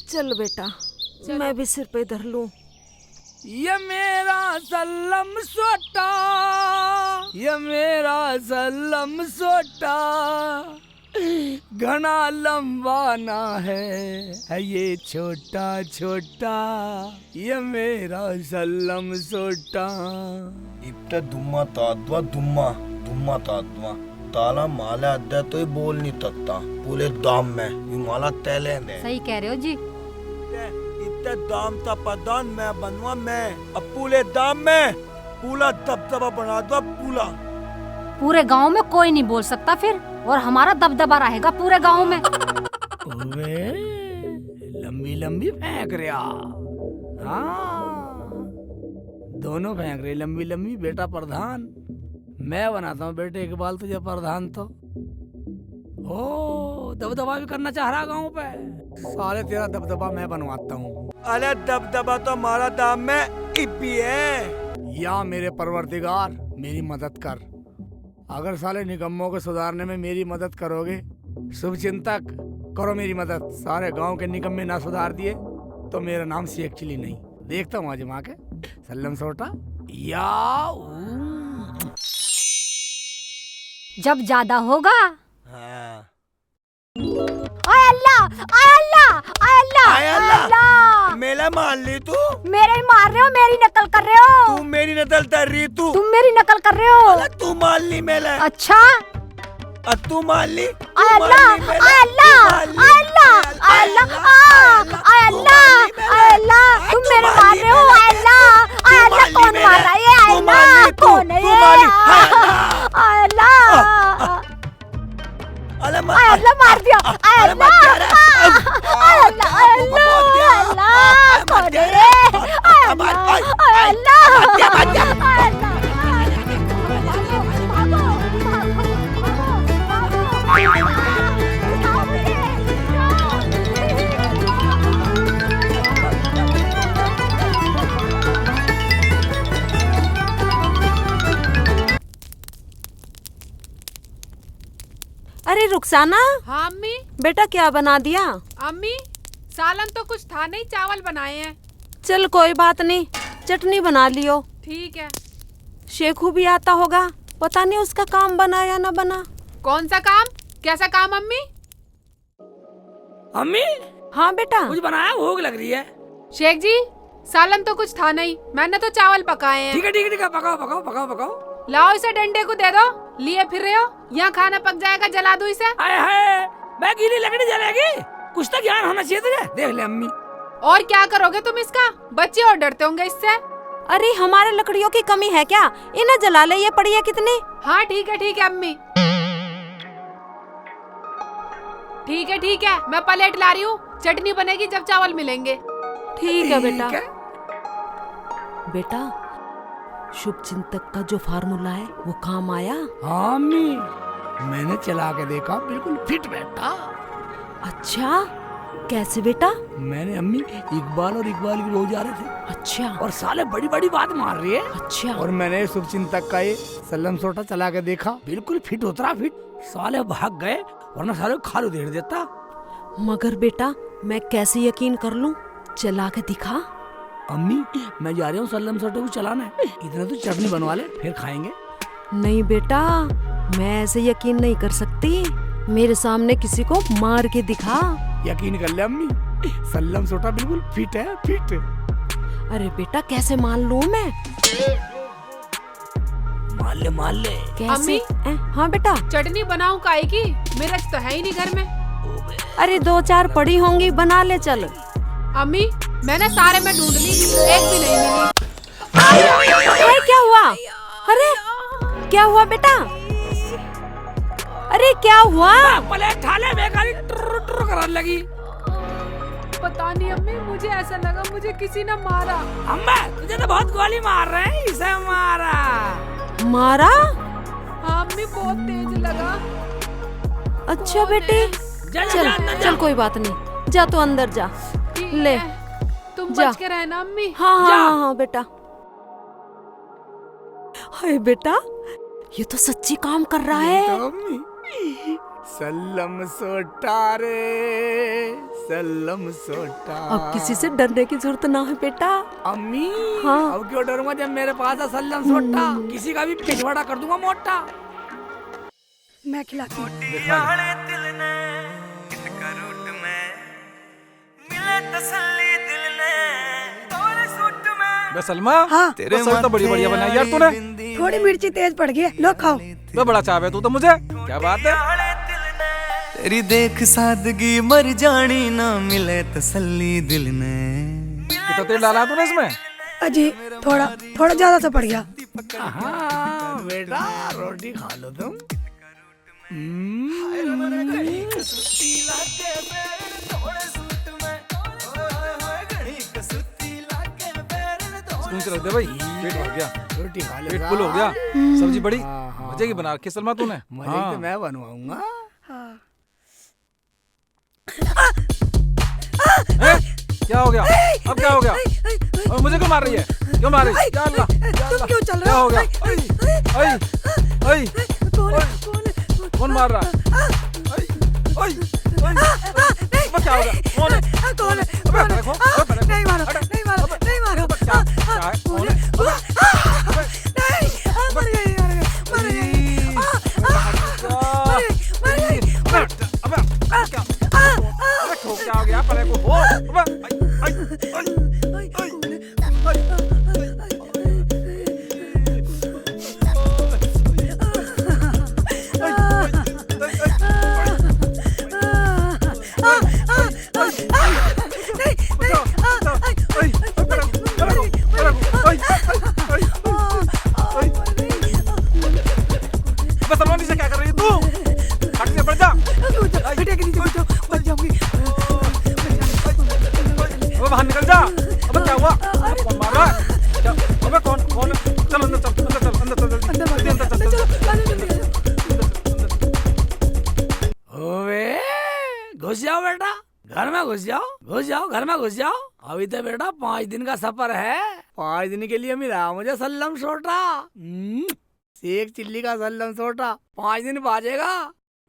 [SPEAKER 5] चलो बेटा, मैं भी सिर पे धर लूं।
[SPEAKER 1] ये मेरा सल्लम सोटा, ये मेरा सल्लम सोटा, घना लंबा ना है ये छोटा छोटा, ये मेरा सल्लम सोटा।
[SPEAKER 6] इप्टे दुम्मा ताद्वा दुम्मा दुम्मा ताद्वा ताला माला अद्दा तो बोल नहीं सकता पूरे दाम में ये माला तैले ने।
[SPEAKER 4] सही कह रहे हो जी।
[SPEAKER 6] इतने दाम ता पदान मैं बनवा मैं अब पूरे दाम में पूरा दबदबा बना दो पूरा।
[SPEAKER 4] पूरे गांव में कोई नहीं बोल सकता फिर, और हमारा दबदबा रहेगा पूरे गांव में।
[SPEAKER 1] ओए, लंबी लंबी फेंक रहा। हाँ, दोनों फेंक रहे लंबी लंबी। बेटा प्रधान, मैं बनाता हूँ बेटे इकबाल तुझे प्रधान। तो ओ दबदबा भी करना चाह रहा गाँव पे। साले तेरा दबदबा मैं बनवाता हूँ।
[SPEAKER 6] अरे दबदबा तो हमारा दाम में इब्बी है।
[SPEAKER 1] या मेरे परवरदिगार मेरी मदद कर, अगर साले निकम्मों को सुधारने में मेरी मदद करोगे, शुभचिंतक करो मेरी मदद। सारे गांव के निकम्मे ना सुधार दिए तो मेरा नाम शेख चिल्ली नहीं। देखता हूँ आजमा के सल्लम सोटा। या
[SPEAKER 4] जब ज्यादा होगा।
[SPEAKER 6] हाँ।
[SPEAKER 4] आय अल्लाह, आय अल्लाह, आय अल्लाह,
[SPEAKER 6] आय
[SPEAKER 4] आय
[SPEAKER 6] अल्लाह।
[SPEAKER 4] अल्लाह।
[SPEAKER 6] मेला मान ली तू,
[SPEAKER 4] मेरे ही मार रहे हो, मेरी नकल कर रहे हो।
[SPEAKER 6] तू मेरी नकल कर रही तू।
[SPEAKER 4] तुम मेरी नकल कर रहे हो।
[SPEAKER 6] अरे तू मान ली मेला।
[SPEAKER 4] अच्छा
[SPEAKER 6] अब तू मान ली।
[SPEAKER 4] आय अल्लाह, आय अल्लाह, आय अल्लाह, आय अल्लाह, आय अल्लाह, आय अल्लाह। तुम मेरे मार रहे हो। आय अल्लाह, आय अल्लाह। कौन मार रहा है ये? आय अल्लाह, कौन है ये? आय अल्लाह,
[SPEAKER 6] अरे
[SPEAKER 4] आय अल्लाह मार दिया। आय अल्लाह, आय अल्लाह, आय अल्लाह, कौन है ये? आय अल्लाह, आय अल्लाह, आय अल्लाह।
[SPEAKER 5] अरे रुखसाना,
[SPEAKER 3] हाँ अम्मी।
[SPEAKER 5] बेटा क्या बना दिया?
[SPEAKER 3] अम्मी सालन तो कुछ था नहीं, चावल बनाए हैं।
[SPEAKER 5] चल कोई बात नहीं, चटनी बना लियो।
[SPEAKER 3] ठीक है।
[SPEAKER 5] शेखू भी आता होगा, पता नहीं उसका काम बना या ना बना।
[SPEAKER 3] कौन सा काम? कैसा काम अम्मी?
[SPEAKER 1] अम्मी
[SPEAKER 5] हाँ बेटा।
[SPEAKER 1] कुछ बनाया, भूख लग रही है।
[SPEAKER 3] शेख जी सालन तो कुछ था नहीं, मैंने तो चावल पकाए हैं।
[SPEAKER 1] ठीक है ठीक है ठीक है, पकाओ पकाओ पकाओ पकाओ।
[SPEAKER 3] लाओ इसे डंडे को दे दो, लिए फिर रहे हो। यहाँ खाना पक जाएगा, जला दो इसे।
[SPEAKER 1] आए हाय, मैं गीली लकड़ी जलेगी? कुछ तो ज्ञान होना चाहिए तुझे। देख ले अम्मी।
[SPEAKER 3] और क्या करोगे तुम इसका? बच्चे और डरते होंगे इससे।
[SPEAKER 5] अरे हमारे लकड़ियों की कमी है क्या? इन्हें जला ले, ये पड़ी है कितनी।
[SPEAKER 3] हाँ ठीक है अम्मी। ठीक है, मैं प्लेट ला रही हूँ। चटनी बनेगी जब चावल मिलेंगे।
[SPEAKER 5] ठीक है बेटा। बेटा शुभ चिंतक का जो फार्मूला है वो काम आया?
[SPEAKER 1] हाँ अम्मी, मैंने चला के देखा, बिल्कुल फिट बैठा।
[SPEAKER 5] अच्छा, कैसे बेटा?
[SPEAKER 1] मैंने अम्मी इकबाल और इकबाल की बहू जा रहे थे।
[SPEAKER 5] अच्छा।
[SPEAKER 1] और साले बड़ी बड़ी बात मार रही है।
[SPEAKER 5] अच्छा।
[SPEAKER 1] और मैंने शुभचिंतक का ये सल्लम सोटा चला के देखा, बिल्कुल फिट उतरा फिट। साले भाग गए, वरना साले खालू देड़ देता।
[SPEAKER 5] मगर बेटा मैं कैसे यकीन कर लूं? चला के दिखा।
[SPEAKER 1] अम्मी मैं जा रही हूँ सल्लम सोटे को चलाना है, इतना तो चटनी बनवा ले फिर खाएंगे।
[SPEAKER 5] नहीं बेटा, मैं ऐसे यकीन नहीं कर सकती। मेरे सामने किसी को मार के दिखा।
[SPEAKER 1] यकीन कर ले अम्मी, सल्लम सोटा बिल्कुल फिट है, फिट।
[SPEAKER 5] अरे बेटा कैसे मान लूं मैं?
[SPEAKER 1] मार ले।
[SPEAKER 2] कैसे?
[SPEAKER 3] अम्मी?
[SPEAKER 2] हाँ बेटा।
[SPEAKER 3] चटनी बनाऊं काहे की? मिर्च तो है ही नहीं घर में।
[SPEAKER 2] अरे 2-4 पड़ी होंगी, बना ले चल।
[SPEAKER 3] अम्मी मैंने सारे में ढूंढ ली, एक भी नहीं मिली।
[SPEAKER 2] अरे क्या हुआ? अरे क्या हुआ बेटा? अरे क्या हुआ?
[SPEAKER 1] प्लेट ठाले बेकारी टुर टुर करने लगी।
[SPEAKER 3] पता नहीं अम्मी, मुझे ऐसा लगा मुझे किसी ने मारा।
[SPEAKER 1] अम्मा तुझे तो बहुत गोली मार रहे हैं, इसे मारा।
[SPEAKER 2] मारा?
[SPEAKER 3] हाँ अम्मी, बहुत तेज लगा।
[SPEAKER 2] अच्छा बेटे, चल चल कोई बात नहीं, जा तू अंदर जा। ले
[SPEAKER 3] तुम
[SPEAKER 2] जा।
[SPEAKER 3] बच के रहना अम्मी।
[SPEAKER 2] हाँ हाँ हाँ बेटा। हाय बेटा, ये तो सच्ची काम कर रहा है।
[SPEAKER 1] सल्लम सोटा रे, सल्लम सोटा।
[SPEAKER 2] अब किसी से डरने की जरूरत ना है बेटा।
[SPEAKER 1] अम्मी
[SPEAKER 2] हाँ।
[SPEAKER 1] अब क्यों डरूंगा जब मेरे पास है सल्लम सोटा। किसी का भी पिछवाड़ा कर दूंगा मोटा।
[SPEAKER 2] मैं खिलाती हूँ।
[SPEAKER 7] सलमा,
[SPEAKER 12] हाँ।
[SPEAKER 7] तेरे सर तो बड़ी बढ़िया बनाई यार तूने।
[SPEAKER 12] थोड़ी मिर्ची तेज पड़ गई है, लो खाओ।
[SPEAKER 7] तो बड़ा चाव है तू तो मुझे, क्या बात है।
[SPEAKER 13] तेरी देख सादगी मर जानी ना मिले तसल्ली दिल ने।
[SPEAKER 7] कितना तेल डाला तूने इसमें?
[SPEAKER 12] अजी थोड़ा थोड़ा ज्यादा सा पड़ गया।
[SPEAKER 1] हाँ बेटा रोटी खा लो तुम।
[SPEAKER 7] रख दे भाई, पेट भर गया,
[SPEAKER 1] रोटी खा ले,
[SPEAKER 7] पेट फुल हो गया। सब्जी बड़ी मजे की बना रखी सलमा तूने।
[SPEAKER 1] मजे की तो मैं बनवाऊंगा।
[SPEAKER 7] क्या हो गया? अब क्या हो गया? और मुझे क्यों मार रही है? क्यों मार रही है? क्या अल्लाह?
[SPEAKER 12] तुम क्यों चल रहे
[SPEAKER 7] क्या
[SPEAKER 12] हो?
[SPEAKER 7] हो गया? कौन मार रहा है? क्या हो गया? कौन है?
[SPEAKER 12] कौन है?
[SPEAKER 7] देखो,
[SPEAKER 12] नहीं मारो, नहीं मारो, नहीं मारो।
[SPEAKER 7] क्या है? कौन है?
[SPEAKER 12] मर गई, मर गई।
[SPEAKER 7] क्या हो गया? परे को हो। सलमान से क्या कर रही है तू? हट से बढ़ जा।
[SPEAKER 12] बेटे के नीचे बैठो, बच जाऊंगी।
[SPEAKER 7] अबे बाहर निकल जा। अबे क्या हुआ? कौन मार रहा है? क्या? अबे कौन? चल अंदर चल,
[SPEAKER 1] ओए घुस जाओ बेटा, घर में घुस जाओ, घर में घुस जाओ। अभी तो बेटा 5 दिन का सफर है। 5 दिन के लिए मिला मुझे सल्लम सोटा। एक चिल्ली का सल्लम सोटा 5 दिन बाजेगा,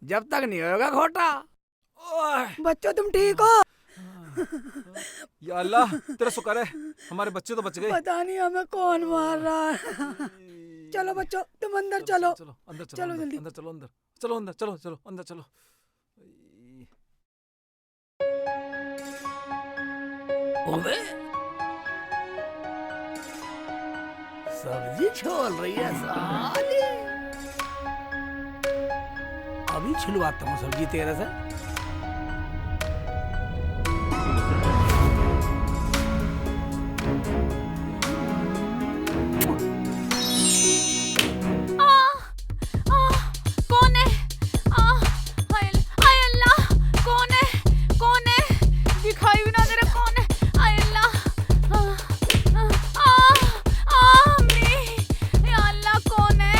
[SPEAKER 1] जब तक नहीं होगा खोटा।
[SPEAKER 12] बच्चों तुम ठीक हो?
[SPEAKER 7] या अल्लाह तेरा शुक्र है, हमारे बच्चे तो बच गए।
[SPEAKER 12] पता नहीं हमें कौन मार रहा है। चलो बच्चों तुम अंदर चलो।
[SPEAKER 7] अंदर
[SPEAKER 12] चलो जल्दी।
[SPEAKER 7] अंदर चलो, अंदर चलो।
[SPEAKER 1] ओबे सब्जी छोल रही है साली। अभी छिलवाता हूँ सब्जी तेरे से।
[SPEAKER 4] कौन है? आय अल्लाह, कौन है? दिखाई भी ना दे रहा, कौन है? आय अल्लाह, अम्मी, या अल्लाह कौन है?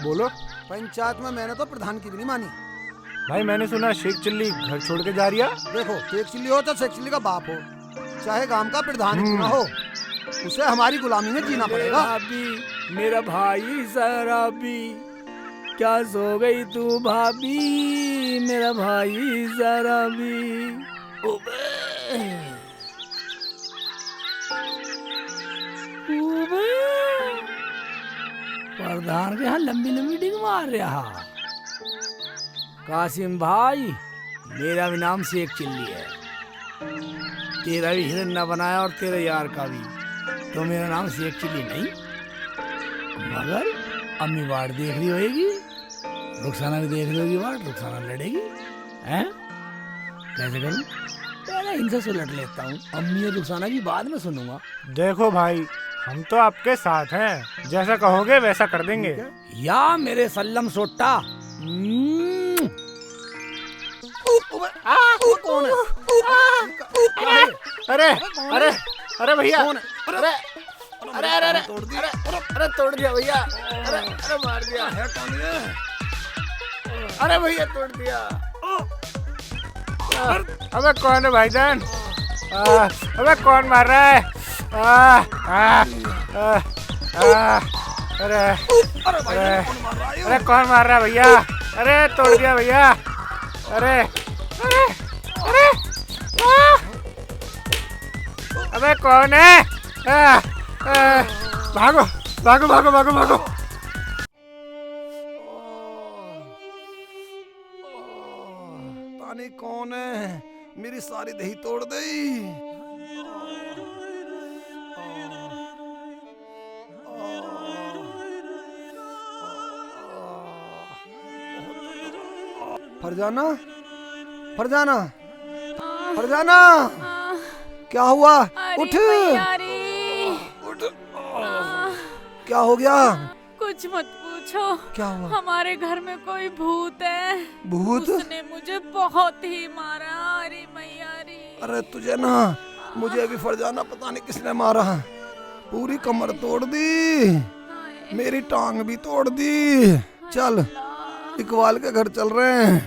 [SPEAKER 7] बोलो।
[SPEAKER 8] पंचायत में मैंने तो प्रधान की भी नहीं मानी।
[SPEAKER 7] भाई मैंने सुना शेख चिल्ली घर छोड़ के जा रही है।
[SPEAKER 8] देखो, शेख चिल्ली हो तो शेख चिल्ली का बाप हो, चाहे गांव का प्रधान क्यों ना हो, उसे हमारी गुलामी में जीना पड़ेगा।
[SPEAKER 1] भाभी, मेरा भाई शराबी, क्या सो गई तू भाभी, मेरा भाई शराबी। प्रधान के यहाँ लंबी लंबी डिंग मार रहा। कासिम भाई, मेरा भी नाम शेख चिल्ली है, तेरा भी हिरन न बनाया और तेरे यार का भी, तो मेरा नाम शेख चिल्ली नहीं। मगर अम्मी वार्ड देख रही होगी, रुखसाना भी देख रही होगी वार्ड, रुखसाना लड़ेगी हैं? कैसे करूं? पहले इनसे सुलट लेता हूँ, अम्मी और रुखसाना की बाद में सुनूंगा।
[SPEAKER 7] देखो भाई, हम तो आपके साथ हैं, जैसा कहोगे वैसा कर देंगे।
[SPEAKER 1] या मेरे सल्लम सोटा।
[SPEAKER 8] कौन है?
[SPEAKER 7] अरे अरे अरे भैया, अरे अरे अरे अरे अरे तोड़ दिया भैया, अरे अरे मार दिया, अरे भैया तोड़ दिया। अबे कौन है भाईजान? अबे कौन मार रहा है? अरे अरे कौन मार रहा है भैया? अरे तोड़ दिया भैया, अरे अरे अरे अबे कौन है? भागो भागो भागो भागो भागो।
[SPEAKER 8] पानी कौन है? मेरी सारी दही तोड़ दी। फरजाना, फरजाना, फरजाना, क्या हुआ? उठ, उठ। क्या हो गया?
[SPEAKER 2] कुछ मत पूछो।
[SPEAKER 8] क्या हुआ?
[SPEAKER 2] हमारे घर में कोई भूत है।
[SPEAKER 8] भूत?
[SPEAKER 2] उसने मुझे बहुत ही मारा। अरे मैया रे।
[SPEAKER 8] अरे तुझे ना, मुझे भी फरजाना पता नहीं किसने मारा, पूरी कमर तोड़ दी, मेरी टांग भी तोड़ दी। चल इकबाल के घर चल रहे हैं,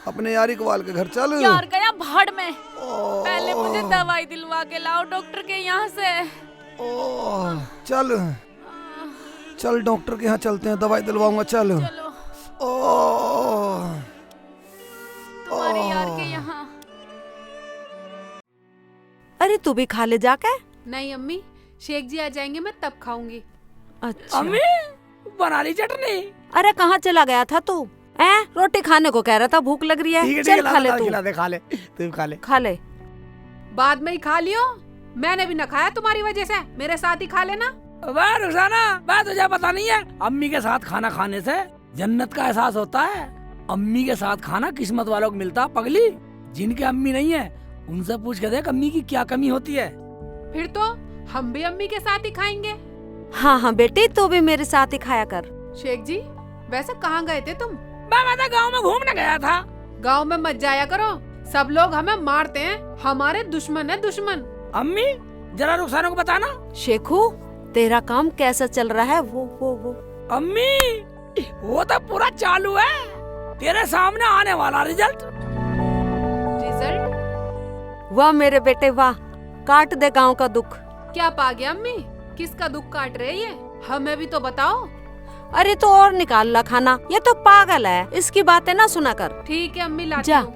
[SPEAKER 8] अपने यार इकबाल के घर चल।
[SPEAKER 2] यार गया भाड़ में, पहले मुझे दवाई दिलवा के लाओ डॉक्टर के यहाँ से।
[SPEAKER 8] चल चल डॉक्टर के यहाँ चलते हैं, दवाई दिलवाऊंगा। चल
[SPEAKER 2] तुम्हारे यार के यहाँ।
[SPEAKER 5] अरे तू भी खा ले जाके।
[SPEAKER 3] नहीं अम्मी, शेख जी आ जाएंगे मैं तब खाऊंगी।
[SPEAKER 5] अच्छा
[SPEAKER 1] अम्मी बना ली चटनी।
[SPEAKER 5] अरे कहाँ चला गया था तू? रोटी खाने को कह रहा था, भूख लग रही है। चल खा ले तू।
[SPEAKER 1] खिला दे, खा ले, तू खा ले।
[SPEAKER 5] खा ले,
[SPEAKER 3] बाद में ही खा लियो, मैंने भी ना खाया तुम्हारी वजह से, मेरे साथ ही खा लेना।
[SPEAKER 1] वाह रुखसाना, बात तुझे पता नहीं है, अम्मी के साथ खाना खाने से जन्नत का एहसास होता है। अम्मी के साथ खाना किस्मत वालों को मिलता। पगली, जिनके अम्मी नहीं है उनसे पूछ के देख अम्मी की क्या कमी होती है।
[SPEAKER 3] फिर तो हम भी अम्मी के साथ ही खाएंगे।
[SPEAKER 5] हाँ हाँ बेटी, तू भी मेरे साथ ही खाया कर।
[SPEAKER 3] शेख जी, वैसे कहाँ गए थे तुम?
[SPEAKER 1] मैं तो गाँव में घूमने गया था।
[SPEAKER 3] गाँव में मत जाया करो, सब लोग हमें मारते हैं, हमारे दुश्मन है दुश्मन।
[SPEAKER 1] अम्मी जरा रुखसाना को बताना।
[SPEAKER 5] शेखू, तेरा काम कैसा चल रहा है? वो
[SPEAKER 1] अम्मी वो तो पूरा चालू है, तेरे सामने आने वाला रिजल्ट।
[SPEAKER 5] वाह मेरे बेटे वाह, काट दे गांव का दुख।
[SPEAKER 3] क्या पा गया अम्मी? किसका दुख काट रहे ये? हमें भी तो बताओ।
[SPEAKER 5] अरे तो और निकाल ला खाना, ये तो पागल है, इसकी बातें ना सुना कर।
[SPEAKER 3] ठीक है अम्मी, लाती
[SPEAKER 5] जा।
[SPEAKER 3] हूँ।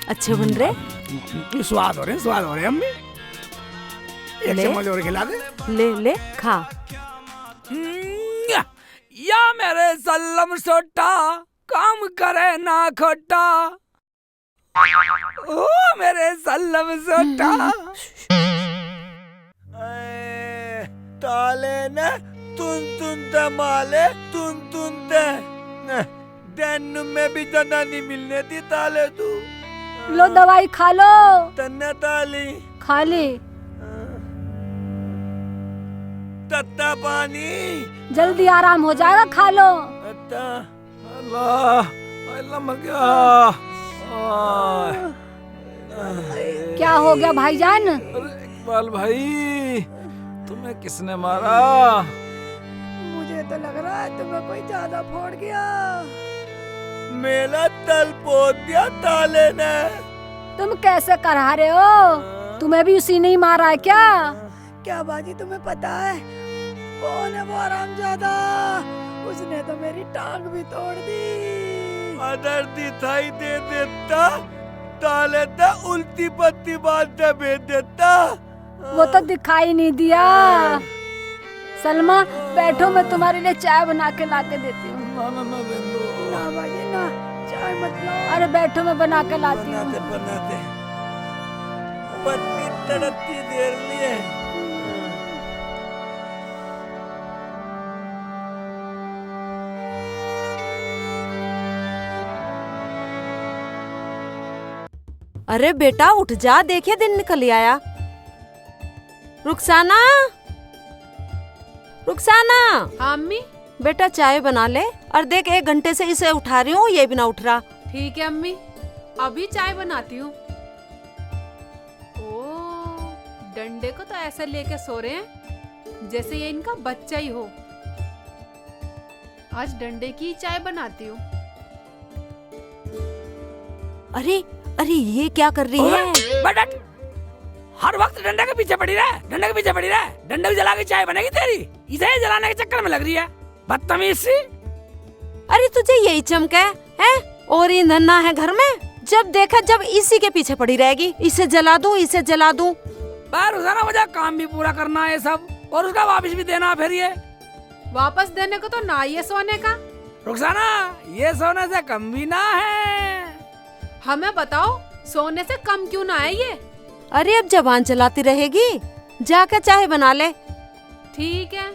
[SPEAKER 5] अच्छे बन रहे,
[SPEAKER 1] स्वाद हो रहे अम्मी। एक चम्मच और खिला दे।
[SPEAKER 5] ले ले खा।
[SPEAKER 1] या मेरे सल्लम सोटा, काम करे ना खोटा। ओ मेरे सल्लम सोटा। ताले ने तुन ते माले तुन ते, दिन में भी जना नहीं मिलने दी ताले तू।
[SPEAKER 4] लो दवाई खा लो।
[SPEAKER 1] तन्ने ताली
[SPEAKER 4] खा ली।
[SPEAKER 1] तत्ता पानी
[SPEAKER 4] जल्दी आराम हो जाएगा, खा लो।
[SPEAKER 1] अल्लाह अल्लाह मर गया।
[SPEAKER 4] क्या हो गया भाईजान?
[SPEAKER 7] इकबाल भाई, तुम्हें किसने मारा?
[SPEAKER 12] मुझे तो लग रहा है तुम्हें कोई ज्यादा फोड़ गया।
[SPEAKER 6] मेरा तल पोत दिया ताले ने।
[SPEAKER 4] तुम कैसे करा रहे हो? तुम्हें भी उसी ने ही मारा है क्या?
[SPEAKER 12] क्या बाजी तुम्हें पता है कौन है वो हरामजादा? उसने तो मेरी टांग भी तोड़ दी।
[SPEAKER 6] अदर दिखाई दे देता ताले ता उल्टी पत्ती बात भेज देता।
[SPEAKER 4] वो तो दिखाई नहीं दिया। सलमा बैठो, मैं तुम्हारे लिए चाय बना के ला के देती हूँ।
[SPEAKER 12] ना बाजी ना, चाय मत लाओ।
[SPEAKER 4] अरे बैठो, मैं बना के लाती हूँ।
[SPEAKER 6] बनाते पत्नी तड़पती देर लिए।
[SPEAKER 5] अरे बेटा उठ जा, देखिए दिन निकल आया। रुखसाना, रुखसाना।
[SPEAKER 3] हाँ अम्मी।
[SPEAKER 5] बेटा चाय बना ले, और देख 1 घंटे से इसे उठा रही हूँ, ये भी ना उठ रहा।
[SPEAKER 3] ठीक है अम्मी, अभी चाय बनाती हूँ। ओ, डंडे को तो ऐसे लेके सो रहे हैं जैसे ये इनका बच्चा ही हो। आज डंडे की चाय बनाती हूँ।
[SPEAKER 5] अरे अरे ये क्या कर रही है?
[SPEAKER 1] बट हर वक्त डंडे के पीछे पड़ी रहे, डंडे के पीछे पड़ी रहे। डंडे को जला के चाय बनेगी तेरी, इसे जलाने के चक्कर में लग रही है, बदतमीज सी।
[SPEAKER 5] अरे तुझे यही चमक है? और ईंधन ना है घर में? जब देखा जब इसी के पीछे पड़ी रहेगी, इसे जला दूं, इसे जला दूं।
[SPEAKER 1] पर रोजाना मुझे काम भी पूरा करना है सब, और उसका वापस भी देना। फिर ये
[SPEAKER 3] वापस देने को तो ना ये सोने का।
[SPEAKER 1] रुखसाना, ये सोने से कम भी ना है।
[SPEAKER 3] हमें बताओ, सोने से कम क्यों ना है ये?
[SPEAKER 5] अरे अब जबान चलाती रहेगी, जाकर चाय बना ले।
[SPEAKER 3] ठीक है,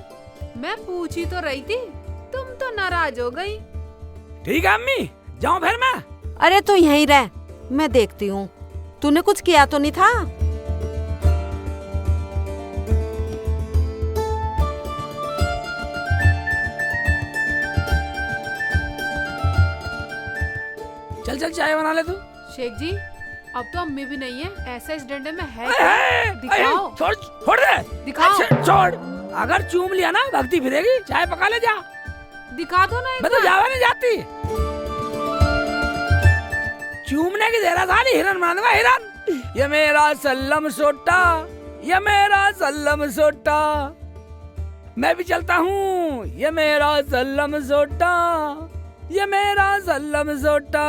[SPEAKER 3] मैं पूछी तो रही थी, तुम तो नाराज हो गई।
[SPEAKER 1] ठीक है अम्मी, जाऊं फिर मैं?
[SPEAKER 5] अरे तू यहीं रह, मैं देखती हूँ। तूने कुछ किया तो नहीं था?
[SPEAKER 1] चल चल चाय बना ले तू।
[SPEAKER 3] शेख जी, अब तो अम्मी भी नहीं है, ऐसा इस डंडे में है क्या? दिखाओ।
[SPEAKER 1] छोड़ छोड़ दे,
[SPEAKER 3] दिखाओ।
[SPEAKER 1] छोड़। अगर चूम लिया ना भक्ति फिरेगी। चाय पका ले जा।
[SPEAKER 3] दिखा दो ना।
[SPEAKER 1] मैं तो जावा नहीं जाती। चूमने की देरा था, हिरन बना दूंगा, हिरन। ये मेरा सल्लम सोटा, ये मेरा सल्लम सोटा, मैं भी चलता हूँ। ये मेरा सल्लम सोटा, ये मेरा सल्लम सोटा,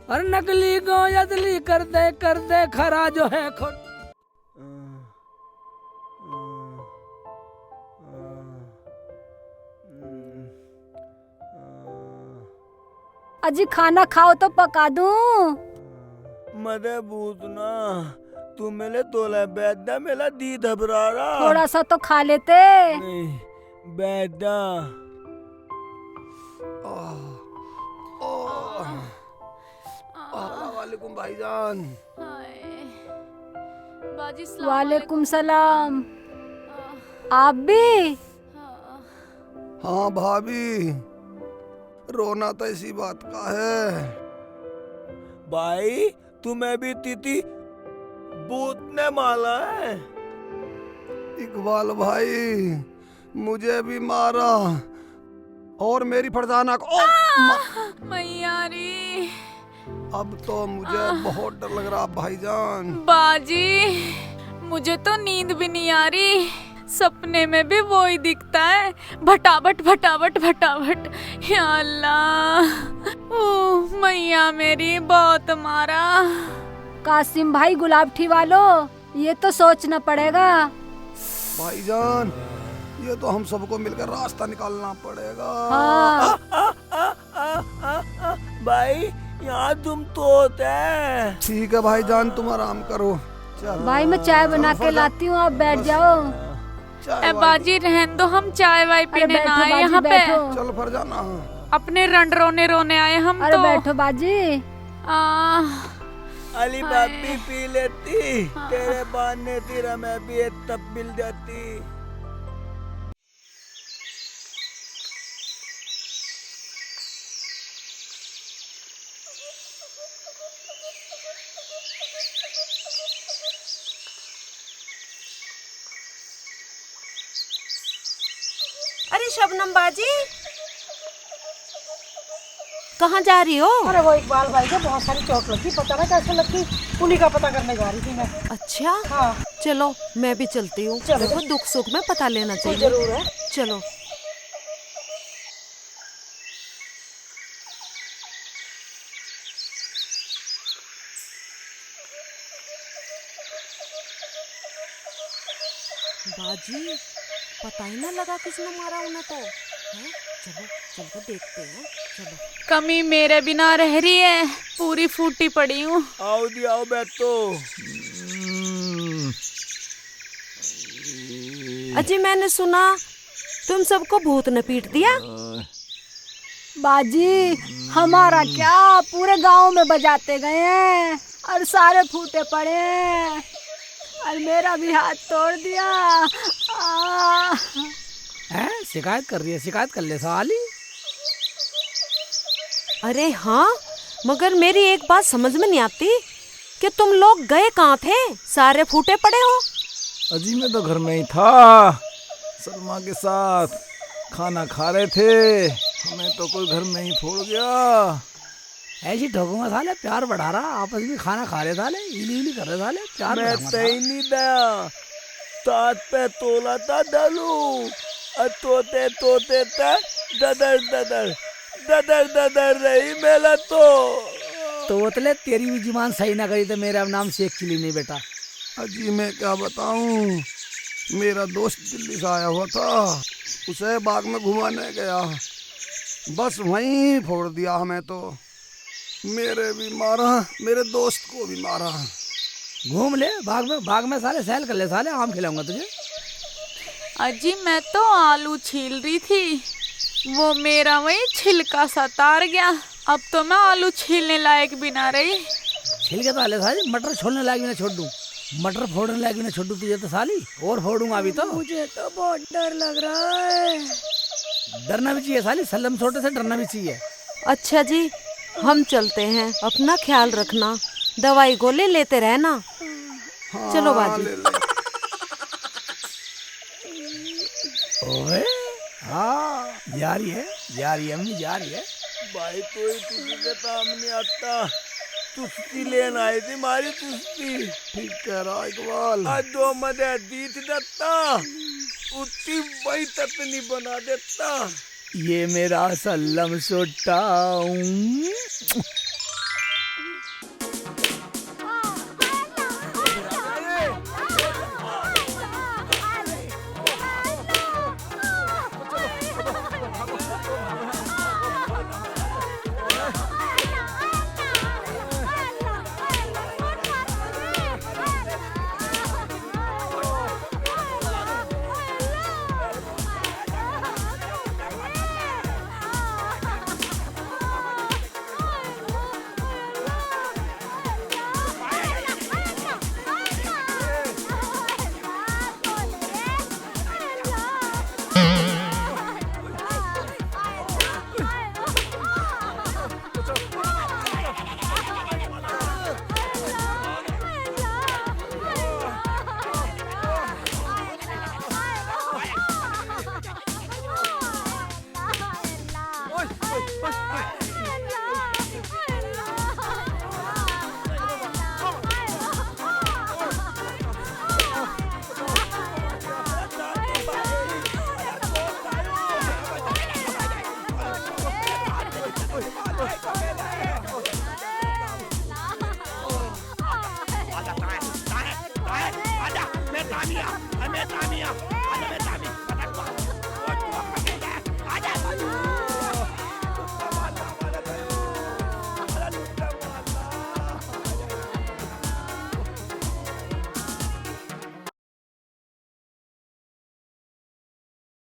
[SPEAKER 1] और नकली को असली कर दे खरा जो है खोट।
[SPEAKER 4] अजी खाना खाओ तो पका दूं।
[SPEAKER 6] मदे बूतना तू मेरे तोला बैदा मेरा दी घबरा रहा।
[SPEAKER 4] थोड़ा सा तो खा लेते।
[SPEAKER 6] बैदा
[SPEAKER 8] वालेकुम भाईजान।
[SPEAKER 4] वालेकुम सलाम। आप भी?
[SPEAKER 8] हाँ भाभी, रोना तो इसी बात का है।
[SPEAKER 6] भाई तुम्हें भी तीती भूत ने मारा है।
[SPEAKER 8] इकबाल भाई, मुझे भी मारा और मेरी फरजाना को।
[SPEAKER 14] मैयारी,
[SPEAKER 8] अब तो मुझे बहुत डर लग रहा भाईजान।
[SPEAKER 14] बाजी, मुझे तो नींद भी नहीं आ रही, सपने में भी वो ही दिखता है, भटाभट भटाभट भटाभट। या अल्लाह, ओह मैया मेरी बहुत मारा।
[SPEAKER 4] कासिम भाई गुलाब ठीवालो, ये तो सोचना पड़ेगा।
[SPEAKER 8] भाईजान, ये तो हम सबको मिलकर रास्ता निकालना पड़ेगा।
[SPEAKER 6] भाई यहाँ तुम तो होते हैं।
[SPEAKER 8] ठीक है भाईजान, तुम आराम करो। चल
[SPEAKER 4] भाई मैं चाय बना के लाती हूँ, आप बैठ जाओ।
[SPEAKER 14] ए बाजी रहन दो, हम चाय वाय पीने ना आए यहाँ पे।
[SPEAKER 8] चल फरजाना,
[SPEAKER 14] अपने रन रोने आए हम।
[SPEAKER 4] अरे
[SPEAKER 14] तो
[SPEAKER 4] बैठो बाजी।
[SPEAKER 6] अली बापी पी लेती, तेरे बहाने तेरा मैं भी एक तब मिल जाती।
[SPEAKER 5] शबनम बाजी, कहाँ जा रही हो?
[SPEAKER 12] अरे वो इकबाल भाई को बहुत सारी चोट लगी, पता ना कैसे लगी, उन्हीं का पता करने जा रही थी मैं।
[SPEAKER 5] अच्छा
[SPEAKER 12] हाँ
[SPEAKER 5] चलो मैं भी चलती हूँ। देखो दुख सुख में पता लेना चाहिए।
[SPEAKER 12] जरूर है।
[SPEAKER 5] चलो। बाजी पता ही ना लगा किसने मारा उन्हें तो। है? चलो चल के देखते हैं। चलो।
[SPEAKER 14] कमी मेरे बिना रह रही है, पूरी फूटी पड़ी हूँ।
[SPEAKER 6] आओ दी आओ बैठो।
[SPEAKER 5] अजी मैंने सुना तुम सबको भूत ने पीट दिया।
[SPEAKER 12] बाजी हमारा क्या, पूरे गांव में बजाते गए हैं और सारे फूटे पड़े हैं और मेरा भी हाथ तोड़ दिया।
[SPEAKER 1] हैं? शिकायत कर रही है, शिकायत कर ले साली।
[SPEAKER 5] अरे हाँ, मगर मेरी एक बात समझ में नहीं आती कि तुम लोग गए कहाँ थे, सारे फूटे पड़े हो।
[SPEAKER 8] अजी मैं तो घर में ही था, सलमा के साथ खाना खा रहे थे, हमें तो कोई घर में ही फोड़ गया।
[SPEAKER 1] ऐसी ठोकूंगा साले, प्यार बढ़ा रहा, आपस में खाना खा रहे साले, इली इली कर रहे साले, प्यार
[SPEAKER 6] मैं तई नहीं दया, तात पे तोला था डालू, तोते तोते था ददर ददर ददर ददर रही मेला तो
[SPEAKER 1] तोतले तेरी भी जुबान सही ना करी तो मेरा नाम शेख चिली नहीं बेटा।
[SPEAKER 8] अजी मैं क्या बताऊं, मेरा दोस्त दिल्ली से आया हुआ था, उसे बाग में घुमाने गया, बस वहीं फोड़ दिया हमें तो। मेरे भी मारा, मेरे दोस्त को भी मारा।
[SPEAKER 1] घूम ले बाग में साले, सैल कर ले साले, आम खिलाऊंगा तुझे।
[SPEAKER 14] अजी मैं तो आलू छील रही थी, वो मेरा वही छिलका सा तार गया, अब तो मैं आलू छीलने लायक भी ना रही।
[SPEAKER 1] छिलके तो आले साले, मटर छोड़ने लायक भी ना छोड़ दूं, मटर फोड़ने लायक भी ना छोड़ दूं तुझे तो साली, और फोड़ूंगा अभी तो।
[SPEAKER 12] मुझे तो बहुत डर लग रहा है।
[SPEAKER 1] डरना भी चाहिए साली, सल्लम छोटे से डरना भी चाहिए।
[SPEAKER 5] अच्छा जी हम चलते हैं, अपना ख्याल रखना, दवाई गोले लेते रहना।
[SPEAKER 8] हाँ,
[SPEAKER 5] चलो बाजी।
[SPEAKER 1] ओए हाँ जा रही है अम्मी जा रही है।
[SPEAKER 6] भाई कोई तुझे के काम नहीं आता, तुस्ती लेन आई थी मारी तुस्ती।
[SPEAKER 8] ठीक कह रहा इकबाल।
[SPEAKER 6] आज दो मदे दीत देता, उतनी वही ततनी बना देता।
[SPEAKER 1] ये मेरा सल्लम सोटा।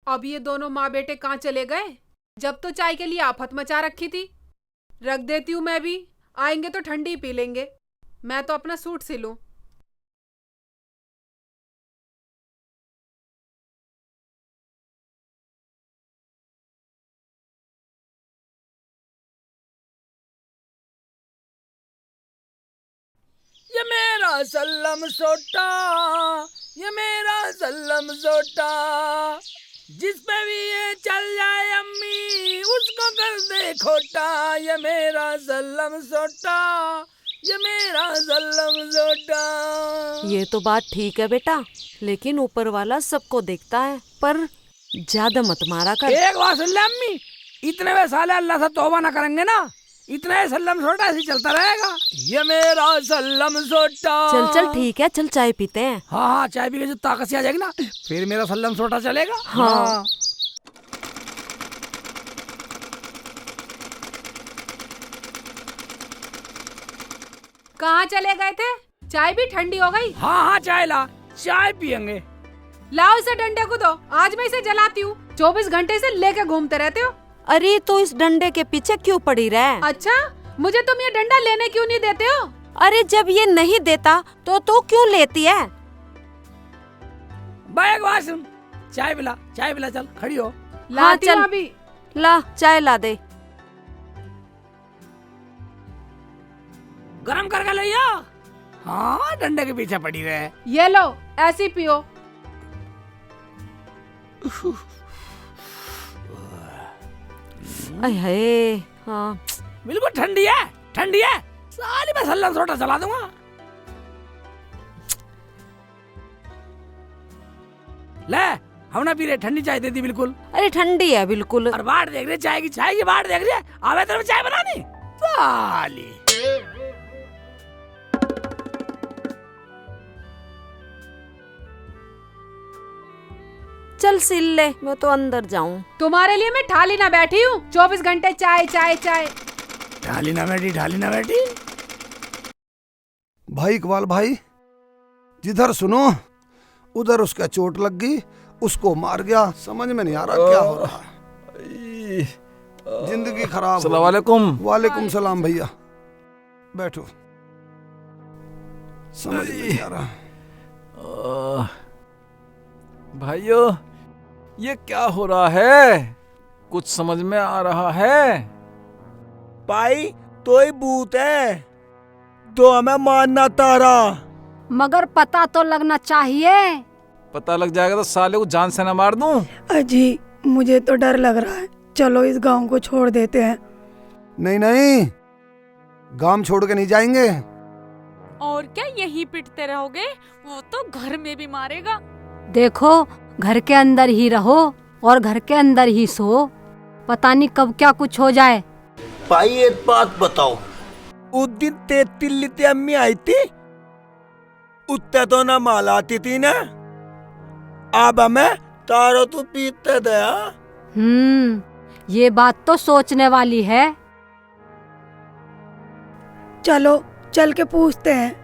[SPEAKER 3] अब ये दोनों माँ बेटे कहाँ चले गए? जब तो चाय के लिए आफत मचा रखी थी। रख देती हूँ मैं भी, आएंगे तो ठंडी पी लेंगे। मैं तो अपना सूट सिलूं।
[SPEAKER 1] ये मेरा सल्लम सोटा, ये मेरा सल्लम सोटा, जिस पे भी ये चल जाए अम्मी उसको कर दे खोटा, ये मेरा सल्लम सोटा, ये मेरा सल्लम सोटा।
[SPEAKER 5] ये तो बात ठीक है बेटा, लेकिन ऊपर वाला सबको देखता है, पर ज्यादा मत मारा कर।
[SPEAKER 1] एक बात सुन ले अम्मी, इतने वे साले अल्लाह से तौबा ना करेंगे ना, इतना सल्लम सोटा ऐसे चलता रहेगा। ये मेरा सल्लम सोटा।
[SPEAKER 5] चल चल ठीक है, चल चाय पीते हैं।
[SPEAKER 1] हाँ हाँ, चाय पी के जो ताकत से आ जाएगी ना, फिर मेरा सल्लम सोटा चलेगा।
[SPEAKER 5] हाँ।
[SPEAKER 3] कहाँ चले गए थे? चाय भी ठंडी हो गई।
[SPEAKER 1] हाँ हाँ, चाय ला, चाय पियेंगे।
[SPEAKER 3] लाओ इसे डंडे को दो, आज मैं इसे जलाती हूँ। 24 घंटे से लेके घूमते रहते हो।
[SPEAKER 5] अरे तो इस डंडे के पीछे क्यों पड़ी रहे?
[SPEAKER 3] अच्छा, मुझे तुम ये डंडा लेने क्यों नहीं देते हो?
[SPEAKER 5] अरे जब ये नहीं देता तो तू क्यों लेती है?
[SPEAKER 1] बैग वाशरूम, चाय पिला, चाय पिला, चल खड़ी हो।
[SPEAKER 5] हाँ चल, ला चाय ला दे।
[SPEAKER 1] गरम करके लिया। हाँ, डंडे के पीछे पड़ी रहे।
[SPEAKER 3] ये लो, ऐसी पियो।
[SPEAKER 5] अये, हाँ
[SPEAKER 1] बिल्कुल ठंडी है, ठंडी है। साली मैं सल्लम सोटा चला दूंगा। ले, हम ना पी रहे, ठंडी चाय दे दी बिल्कुल।
[SPEAKER 5] अरे ठंडी है बिल्कुल।
[SPEAKER 1] और बाट देख रहे, चाय की बाट देख रहे। आवे तेरे में चाय बनानी साली।
[SPEAKER 5] चल सिल ले, मैं तो अंदर जाऊं।
[SPEAKER 3] तुम्हारे लिए मैं ठाली ना बैठी हूँ। 24 घंटे चाय चाय चाय।
[SPEAKER 1] ढाली ना बैठी, ढाली ना बैठी।
[SPEAKER 8] भाई इकबाल भाई, जिधर सुनो उधर उसका चोट लग गई, उसको मार गया। समझ में नहीं आ रहा क्या हो रहा है। जिंदगी खराब।
[SPEAKER 7] अस्सलाम वालेकुम।
[SPEAKER 8] वालेकुम सलाम भैया, बैठो। समझ में नहीं आ रहा।
[SPEAKER 7] भाइयों, ये क्या हो रहा है? कुछ समझ में आ रहा है?
[SPEAKER 6] भाई तो ही भूत है, तो हमें मानना तारा।
[SPEAKER 12] मगर पता तो लगना चाहिए।
[SPEAKER 7] पता लग जाएगा तो साले को जान से न मार दूं।
[SPEAKER 15] अजी, मुझे तो डर लग रहा है, चलो इस गांव को छोड़ देते हैं।
[SPEAKER 8] नहीं नहीं, गांव छोड़ के नहीं जाएंगे।
[SPEAKER 14] और क्या यहीं पिटते रहोगे? वो तो घर में भी मारेगा।
[SPEAKER 12] देखो, घर के अंदर ही रहो और घर के अंदर ही सो, पता नहीं कब क्या कुछ हो जाए।
[SPEAKER 6] भाई एक बात बताओ, उस दिन 33 अम्मी आई थी, उत्ते तो ना माल आती थी ना, अब हमें तारो तो पीते दया।
[SPEAKER 12] ये बात तो सोचने वाली है।
[SPEAKER 15] चलो चल के पूछते हैं।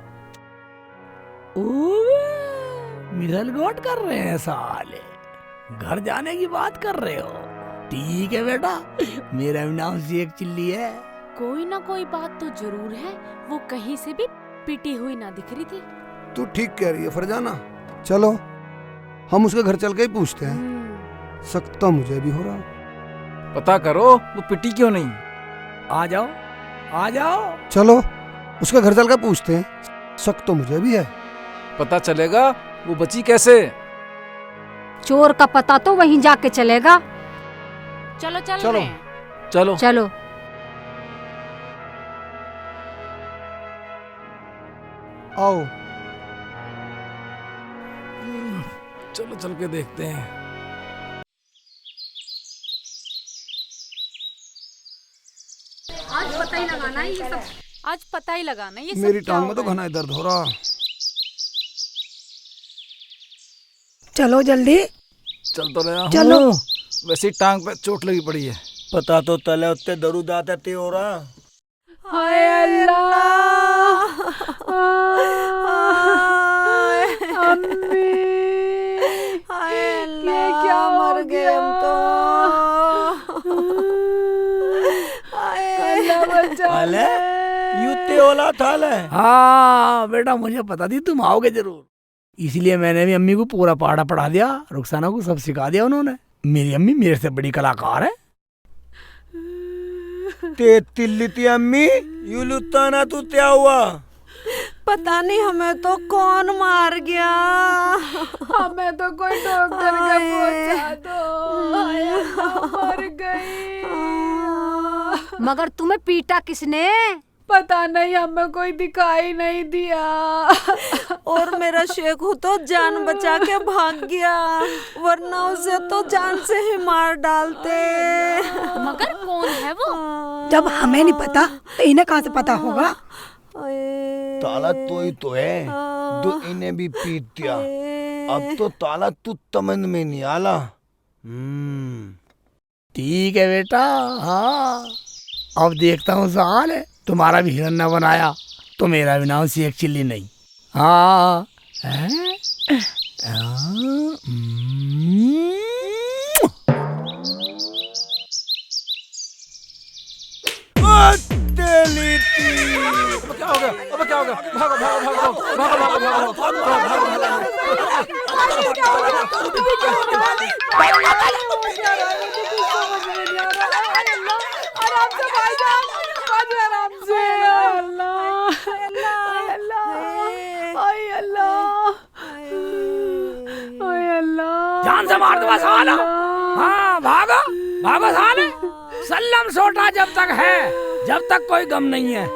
[SPEAKER 1] मिसल गोट कर रहे हैं साले, घर जाने की बात कर रहे हो। ठीक है बेटा, मेरा भी नाम शेख चिल्ली है।
[SPEAKER 14] कोई ना कोई बात तो जरूर है, वो कहीं से भी पिटी हुई ना दिख रही थी।
[SPEAKER 8] तू ठीक कह रही है फरजाना, चलो हम उसके घर चल के ही पूछते हैं। शक तो मुझे भी हो रहा।
[SPEAKER 7] पता करो वो पिटी क्यों नहीं।
[SPEAKER 1] आ जाओ, आ जाओ।
[SPEAKER 8] चलो उसके घर चल के पूछते हैं, शक तो मुझे भी है।
[SPEAKER 7] पता चलेगा वो बची कैसे।
[SPEAKER 12] चोर का पता तो वहीं जाके चलेगा।
[SPEAKER 14] चलो चल
[SPEAKER 8] चलो
[SPEAKER 14] रहे हैं।
[SPEAKER 7] चलो
[SPEAKER 12] चलो।
[SPEAKER 8] आओ
[SPEAKER 7] चलो चल के देखते हैं।
[SPEAKER 3] आज पता ही लगाना है ये सब।
[SPEAKER 14] आज पता ही लगाना है ये सब
[SPEAKER 8] मेरी
[SPEAKER 14] क्या
[SPEAKER 8] टांग में तो
[SPEAKER 14] होगा।
[SPEAKER 8] घना दर्द हो रहा।
[SPEAKER 15] चलो जल्दी।
[SPEAKER 7] चल तो रहा
[SPEAKER 15] चलो।
[SPEAKER 7] हूँ, वैसे ही टांग पे चोट लगी पड़ी है।
[SPEAKER 6] पता तो तले उत्ते दरूद आते हो रहा।
[SPEAKER 3] हाय अल्लाह, अम्मी,
[SPEAKER 5] ये क्या मर गए हम तो।
[SPEAKER 3] अल्लाह बचा ले।
[SPEAKER 6] युते वाला था ले।
[SPEAKER 1] हाँ बेटा, मुझे पता थी तुम आओगे जरूर, इसलिए मैंने भी अम्मी को पूरा पहाड़ा पढ़ा दिया। रुखसाना को सब सिखा दिया उन्होंने। मेरी अम्मी मेरे से बड़ी कलाकार है।
[SPEAKER 6] ते तिल्ली ती अम्मी, यू लुत्ता ना तू क्या हुआ?
[SPEAKER 5] पता नहीं हमें तो कौन मार गया।
[SPEAKER 3] हमें तो कोई डॉक्टर का पहुंचा दो। मर गई।
[SPEAKER 12] मगर तुम्हें पीटा किसने?
[SPEAKER 3] पता नहीं, हमें कोई दिखाई नहीं दिया।
[SPEAKER 5] और मेरा शेखू तो जान बचा के भाग गया, वरना उसे तो जान से ही मार डालते।
[SPEAKER 14] मगर कौन है वो?
[SPEAKER 15] जब हमें नहीं पता तो इन्हें कहाँ से पता होगा?
[SPEAKER 6] ताला तो ही तो है जो इन्हें भी पीट दिया। अब तो ताला तू समझ में नहीं आला।
[SPEAKER 1] ठीक है बेटा। हाँ, अब देखता हूँ साल है तुम्हारा भी हिरन न बनाया तो मेरा भी नाम शेख चिल्ली नहीं। हाँ
[SPEAKER 7] क्या हो गया? अब क्या हो गया? भागो भागो भागो भागो भागो
[SPEAKER 1] जान से मार दूंगा साला। हाँ भागो भागो साले। सल्लम सोटा जब तक है, जब तक कोई गम नहीं है।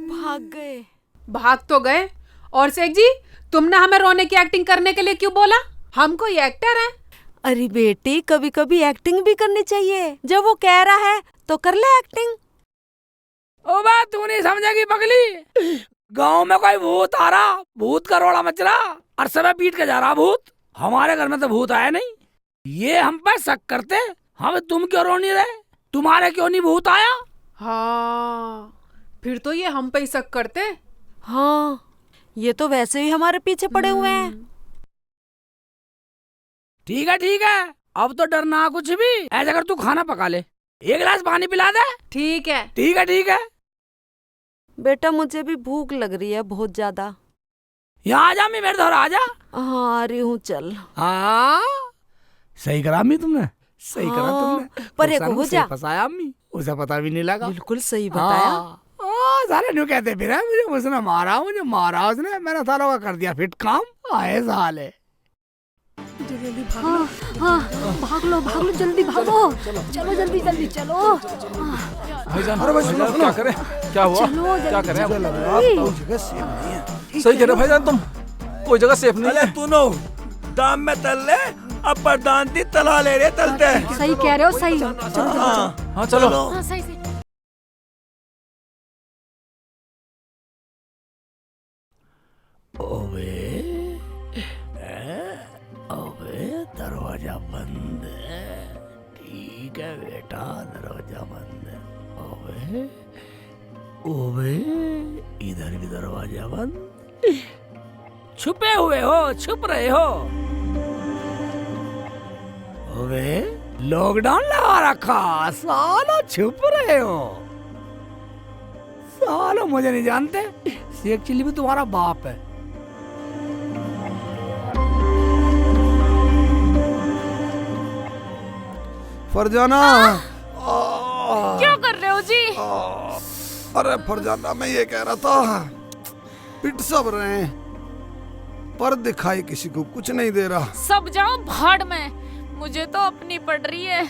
[SPEAKER 5] भाग गए।
[SPEAKER 3] भाग तो गए। और शेख जी, तुमने हमें रोने की एक्टिंग करने के लिए क्यों बोला? हम कोई एक्टर हैं।
[SPEAKER 5] अरे बेटी, कभी कभी एक्टिंग भी करनी चाहिए। जब वो कह रहा है तो कर ले एक्टिंग।
[SPEAKER 1] ओ बात तू नहीं समझेगी पगली। गांव में कोई भूत आ रहा, भूत का रोड़ा मच रहा और सब पीट के जा रहा भूत। हमारे घर में तो भूत आया नहीं। ये हम पर शक करते, हम तुम क्यों रो नहीं रहे? तुम्हारे क्यों नहीं भूत आया?
[SPEAKER 3] हाँ, फिर तो ये हम पे ही शक करते।
[SPEAKER 5] हाँ, ये तो वैसे ही हमारे पीछे पड़े हुए हैं।
[SPEAKER 1] ठीक है, अब तो डरना कुछ भी। ऐसा कर, तू खाना पका ले, एक गिलास पानी पिला दे।
[SPEAKER 3] ठीक है।
[SPEAKER 1] ठीक है।
[SPEAKER 5] बेटा, मुझे भी भूख लग रही है बहुत ज्यादा।
[SPEAKER 1] यहाँ आ जा अम्मी, मेरे घर आ जा।
[SPEAKER 5] हाँ, आ रही हूँ, चल।
[SPEAKER 1] हाँ, सही करा अम्मी तुमने, सही करा तुमने।
[SPEAKER 5] पर एक हो जा।
[SPEAKER 1] फंसाया अम्मी, उसे पता भी नहीं लगा।
[SPEAKER 5] बिल्कुल सही बताया।
[SPEAKER 1] सारे न्यू कहते फिर मुझे उसने मारा, उसने। मैंने सालों का कर दिया फिट काम। आए साले।
[SPEAKER 12] हाँ, भाग लो जल्दी भागो। चलो जल्दी चलो।
[SPEAKER 7] भाईजान, क्या करें? क्या हुआ? क्या करें? सही कह रहे भाईजान, तुम कोई जगह सेफ नहीं है।
[SPEAKER 6] तू नो दाम में तल ले, अब प्रधान दी तला ले रहे तलते।
[SPEAKER 12] सही कह रहे हो, सही। चलो।
[SPEAKER 7] हाँ चलो।
[SPEAKER 14] हाँ, सही।
[SPEAKER 1] ओबे दरवाजा बंद है। ठीक है बेटा, दरवाजा बंद है। ओबे इधर भी दरवाजा बंद। छुपे हुए हो, छुप रहे हो। ओबे लॉकडाउन लगा रखा, सालो छुप रहे हो। सालो मुझे नहीं जानते, शेख चिल्ली भी तुम्हारा बाप है।
[SPEAKER 8] फरजाना,
[SPEAKER 14] क्या कर रहे हो जी?
[SPEAKER 8] अरे फरजाना, मैं ये कह रहा था, पिट सब रहे हैं पर दिखाई किसी को कुछ नहीं दे रहा।
[SPEAKER 14] सब जाओ भाड़ में, मुझे तो अपनी पड़ रही है।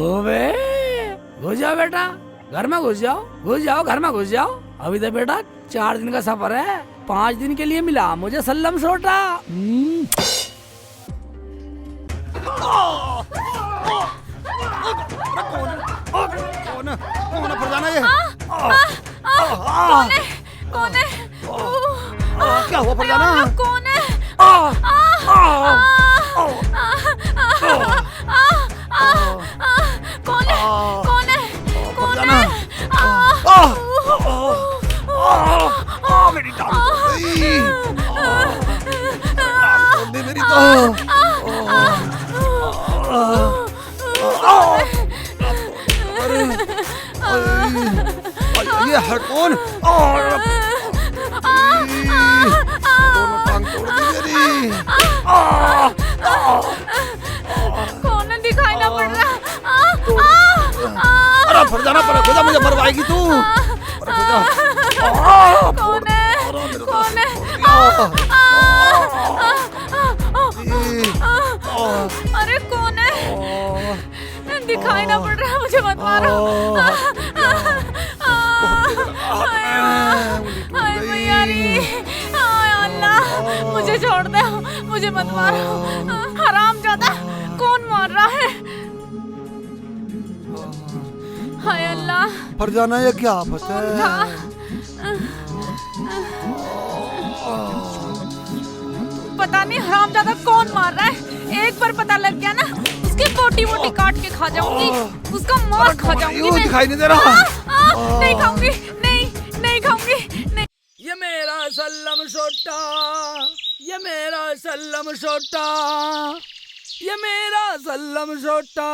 [SPEAKER 1] ओबे घुस जाओ बेटा, घर में घुस जाओ, घर में घुस जाओ। अभी तो बेटा 4 दिन का सफर है, 5 दिन के लिए मिला मुझे सल्लम सोटा।
[SPEAKER 8] कौन है फरजाना ये?
[SPEAKER 14] कौन है?
[SPEAKER 8] क्या हुआ फरजाना?
[SPEAKER 14] कौन है?
[SPEAKER 8] मेरी टांग तोड़ दी। मेरी तो ये है कौन? टांग तोड़ दी मेरी।
[SPEAKER 14] कौन है? दिखाई ना पड़ रहा।
[SPEAKER 8] खुदा फरजाना पर खुदा मुझे मरवाएगी तू।
[SPEAKER 14] कौन है? कौन है? अरे कौन है? दिखाई ना पड़ रहा, मुझे मत मारो। हाय मैयारी, हाय अल्लाह, मुझे छोड़ दो, मुझे मत मारो। हरामजादा, कौन मार रहा है? हाय अल्लाह।
[SPEAKER 8] फरजाना ये क्या आफत है?
[SPEAKER 14] पता नहीं हरामजादा कौन मार रहा है। एक बार पता लग गया ना, उसकी बोटी बोटी काट के खा जाऊंगी, उसका मांस खा जाऊंगी मैं।
[SPEAKER 8] दिखाई नहीं दे रहा।
[SPEAKER 14] नहीं खाऊंगी, नहीं खाऊंगी, नहीं।
[SPEAKER 1] ये मेरा सल्लम सोटा, ये मेरा सल्लम सोटा, ये मेरा सल्लम सोटा।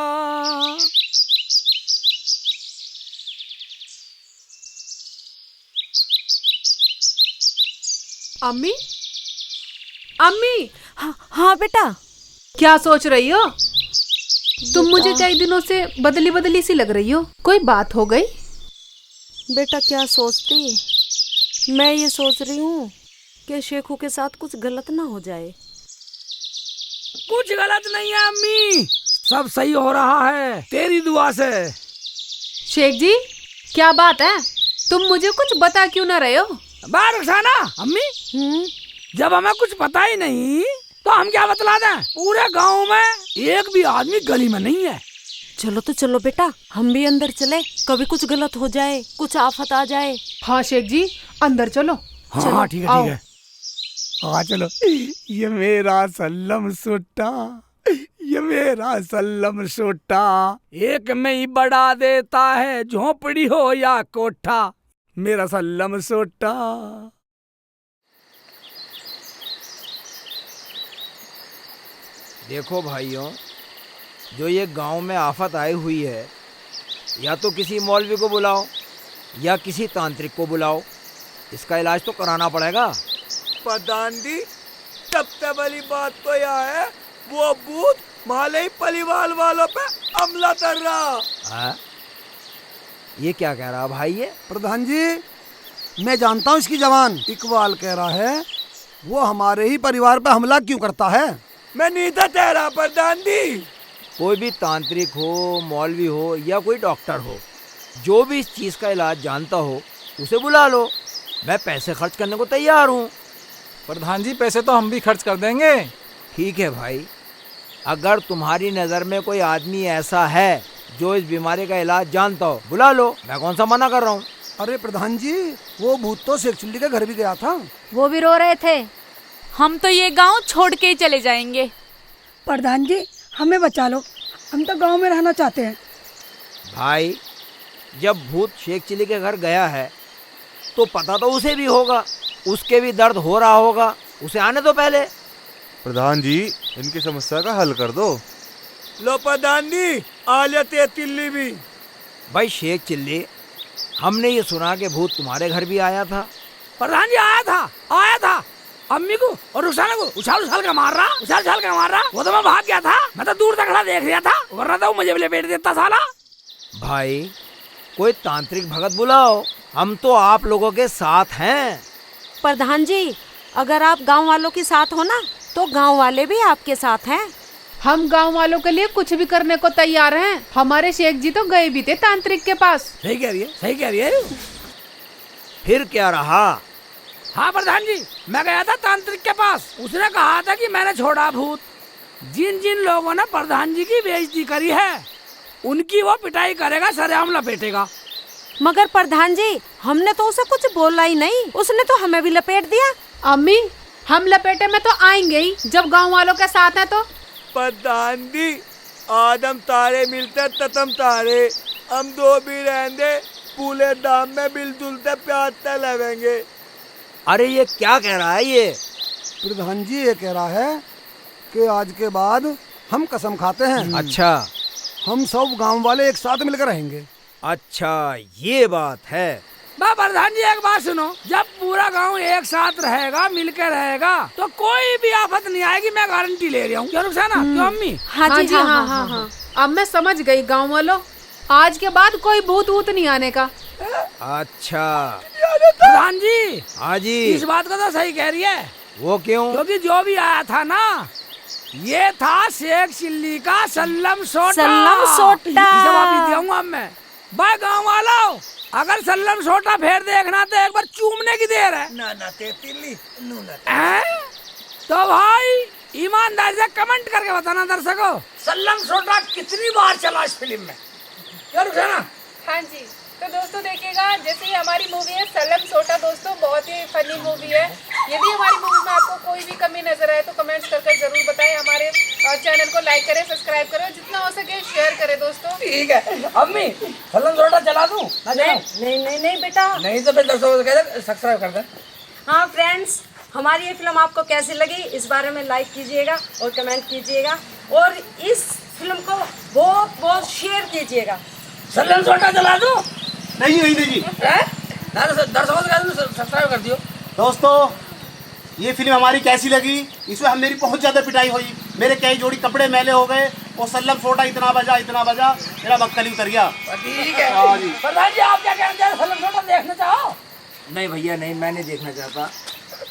[SPEAKER 3] अम्मी, अम्मी।
[SPEAKER 5] हाँ बेटा।
[SPEAKER 3] क्या सोच रही हो तुम? मुझे कई दिनों से बदली बदली सी लग रही हो, कोई बात हो गई?
[SPEAKER 5] बेटा क्या सोचती, मैं ये सोच रही हूँ कि शेखू के साथ कुछ गलत ना हो जाए।
[SPEAKER 1] कुछ गलत नहीं है अम्मी, सब सही हो रहा है तेरी दुआ से।
[SPEAKER 3] शेख जी क्या बात है, तुम मुझे कुछ बता क्यों ना रहे हो?
[SPEAKER 1] बार रुखसाना अम्मी, जब हमें कुछ पता ही नहीं तो हम क्या बतला दें? पूरे गांव में एक भी आदमी गली में नहीं है।
[SPEAKER 5] चलो तो चलो बेटा, हम भी अंदर चले, कभी कुछ गलत हो जाए, कुछ आफत आ जाए।
[SPEAKER 3] हाँ शेख जी अंदर चलो।
[SPEAKER 1] हाँ ठीक है ठीक है, हाँ चलो। ये मेरा सल्लम सोटा, ये मेरा सल्लम सोटा, एक में ही बढ़ा देता है झोपड़ी हो या कोठा, मेरा सल्लम सोटा।
[SPEAKER 9] देखो भाइयों, जो ये गांव में आफत आई हुई है, या तो किसी मौलवी को बुलाओ या किसी तांत्रिक को बुलाओ, इसका इलाज तो कराना पड़ेगा।
[SPEAKER 6] प्रधान जी, सबसे बड़ी बात तो यह है, वो भूत माले ही परिवार वालों पे हमला कर रहा।
[SPEAKER 9] हाँ? ये क्या कह रहा भाई? ये
[SPEAKER 8] प्रधान जी, मैं जानता हूँ इसकी जवान। इकबाल कह रहा है वो हमारे ही परिवार पे हमला क्यों करता है।
[SPEAKER 6] मैं नहीं था ठहरा प्रधान जी।
[SPEAKER 9] कोई भी तांत्रिक हो, मौलवी हो या कोई डॉक्टर हो, जो भी इस चीज का इलाज जानता हो उसे बुला लो, मैं पैसे खर्च करने को तैयार हूँ।
[SPEAKER 7] प्रधान जी पैसे तो हम भी खर्च कर देंगे।
[SPEAKER 9] ठीक है भाई, अगर तुम्हारी नजर में कोई आदमी ऐसा है जो इस बीमारी का इलाज जानता हो, बुला लो, मैं कौन सा मना कर रहा हूँ।
[SPEAKER 8] अरे प्रधान जी, वो भूत तो शेख चिल्ली के घर भी गया था,
[SPEAKER 12] वो भी रो रहे थे।
[SPEAKER 14] हम तो ये गांव छोड़ के ही चले जाएंगे।
[SPEAKER 15] प्रधान जी हमें बचा लो, हम तो गांव में रहना चाहते हैं।
[SPEAKER 9] भाई, जब भूत शेख चिल्ली के घर गया है तो पता तो उसे भी होगा, उसके भी दर्द हो रहा होगा, उसे आने दो पहले।
[SPEAKER 11] प्रधान जी, इनकी समस्या का हल कर दो।
[SPEAKER 6] लो प्रधान जी, आ लेते तिल्ली भी।
[SPEAKER 9] भाई शेख चिल्ली, हमने ये सुना कि भूत तुम्हारे घर भी आया था।
[SPEAKER 1] प्रधान जी आया था अम्मी को और रुखसाना को उछाल उछाल के मार रहा। वो तो मैं भाग गया था, मैं तो दूर तक खड़ा देख रहा था, वरना तो मुझे भी लपेट देता साला।
[SPEAKER 9] भाई कोई तांत्रिक भगत बुलाओ, हम तो आप लोगों के साथ हैं।
[SPEAKER 5] प्रधान जी, अगर आप गांव वालों के साथ हो ना, तो गांव वाले भी आपके साथ हैं।
[SPEAKER 3] हम गांव वालों के लिए कुछ भी करने को तैयार हैं। हमारे शेख जी तो गए भी थे तांत्रिक के पास।
[SPEAKER 1] सही कह रही है।
[SPEAKER 9] फिर क्या रहा?
[SPEAKER 1] हाँ प्रधान जी, मैं गया था तांत्रिक के पास, उसने कहा था कि मैंने छोड़ा भूत। जिन जिन लोगों ने प्रधान जी की बेइज्जती करी है, उनकी वो पिटाई करेगा, सरेआम लपेटेगा।
[SPEAKER 5] मगर प्रधान जी, हमने तो उसे कुछ बोला ही नहीं, उसने तो हमें भी लपेट दिया।
[SPEAKER 3] अम्मी, हम लपेटे में तो आएंगे ही जब गांव वालों के साथ है तो।
[SPEAKER 6] प्रधान जी, आदम तारे मिलते ततम तारे, हम दो भी रहेंगे, पूरे दाम में मिलजुल ते प्यार ते लगेंगे।
[SPEAKER 9] अरे ये क्या कह रहा है ये?
[SPEAKER 8] प्रधान जी ये कह रहा है कि आज के बाद हम कसम खाते हैं,
[SPEAKER 9] अच्छा,
[SPEAKER 8] हम सब गांव वाले एक साथ मिलकर रहेंगे।
[SPEAKER 9] अच्छा ये बात है।
[SPEAKER 1] प्रधान जी एक बात सुनो, जब पूरा गांव एक साथ रहेगा, मिलकर रहेगा, तो कोई भी आफत नहीं आएगी, मैं गारंटी ले रहा हूँ। क्यों रुखसाना, क्यों अम्मी?
[SPEAKER 3] हाँ जी हाँ। अब मैं समझ गई गाँव वालों, आज के बाद कोई भूत वूत नहीं आने का।
[SPEAKER 9] अच्छा
[SPEAKER 1] प्रधान जी,
[SPEAKER 9] हाँ जी,
[SPEAKER 1] इस बात को तो सही कह रही है।
[SPEAKER 9] वो क्यों?
[SPEAKER 1] क्योंकि जो भी आया था ना, ये था शेख चिल्ली का सल्लम सोटा।
[SPEAKER 5] सल्लम सोटा।
[SPEAKER 1] इसे वापिस दूंगा मैं। भाई गाँव वालों, अगर सल्लम सोटा फिर देखना तो एक बार चूमने की देर है।
[SPEAKER 8] ना ना तेतिली
[SPEAKER 1] तो भाई ईमानदारी से कमेंट करके बताना दर्शकों, सल्लम सोटा कितनी बार चला इस फिल्म में। क्या रुझाना?
[SPEAKER 3] हाँ जी, तो दोस्तों देखिएगा, जैसे ही हमारी मूवी है सल्लम सोटा, दोस्तों बहुत ही फनी मूवी है। यदि हमारी मूवी में आपको कोई भी कमी नजर आए तो कमेंट्स करके जरूर बताएं। हमारे चैनल को लाइक करें, सब्सक्राइब करें, जितना हो सके शेयर करें दोस्तों।
[SPEAKER 1] ठीक है अम्मी, सल्लम सोटा चला दूं?
[SPEAKER 5] नहीं बेटा।
[SPEAKER 1] नहीं तो फिर दर्शकों को कह दे सब्सक्राइब कर दे।
[SPEAKER 5] हाँ फ्रेंड्स, हमारी ये फिल्म आपको कैसी लगी इस बारे में लाइक कीजिएगा और कमेंट कीजिएगा, और इस फिल्म को बहुत बहुत शेयर कीजिएगा।
[SPEAKER 1] सल्लम सोटा चला दूं?
[SPEAKER 11] नहीं नहीं नहीं जी,
[SPEAKER 1] दर्शकों को कह दूं सब्सक्राइब कर दियो।
[SPEAKER 11] दोस्तों ये फिल्म हमारी कैसी लगी, इसमें हम मेरी बहुत ज़्यादा पिटाई हुई, मेरे कई जोड़ी कपड़े मैले हो गए, वो सल्लम सोटा इतना बजा मेरा बक्कल उतर गया।
[SPEAKER 1] ठीक है।
[SPEAKER 11] हाँ जी।
[SPEAKER 1] प्रधान जी, आप क्या कहते हैं? सल्लम सोटा देखना चाहो?
[SPEAKER 9] नहीं भैया नहीं, मैं नहीं देखना चाहता।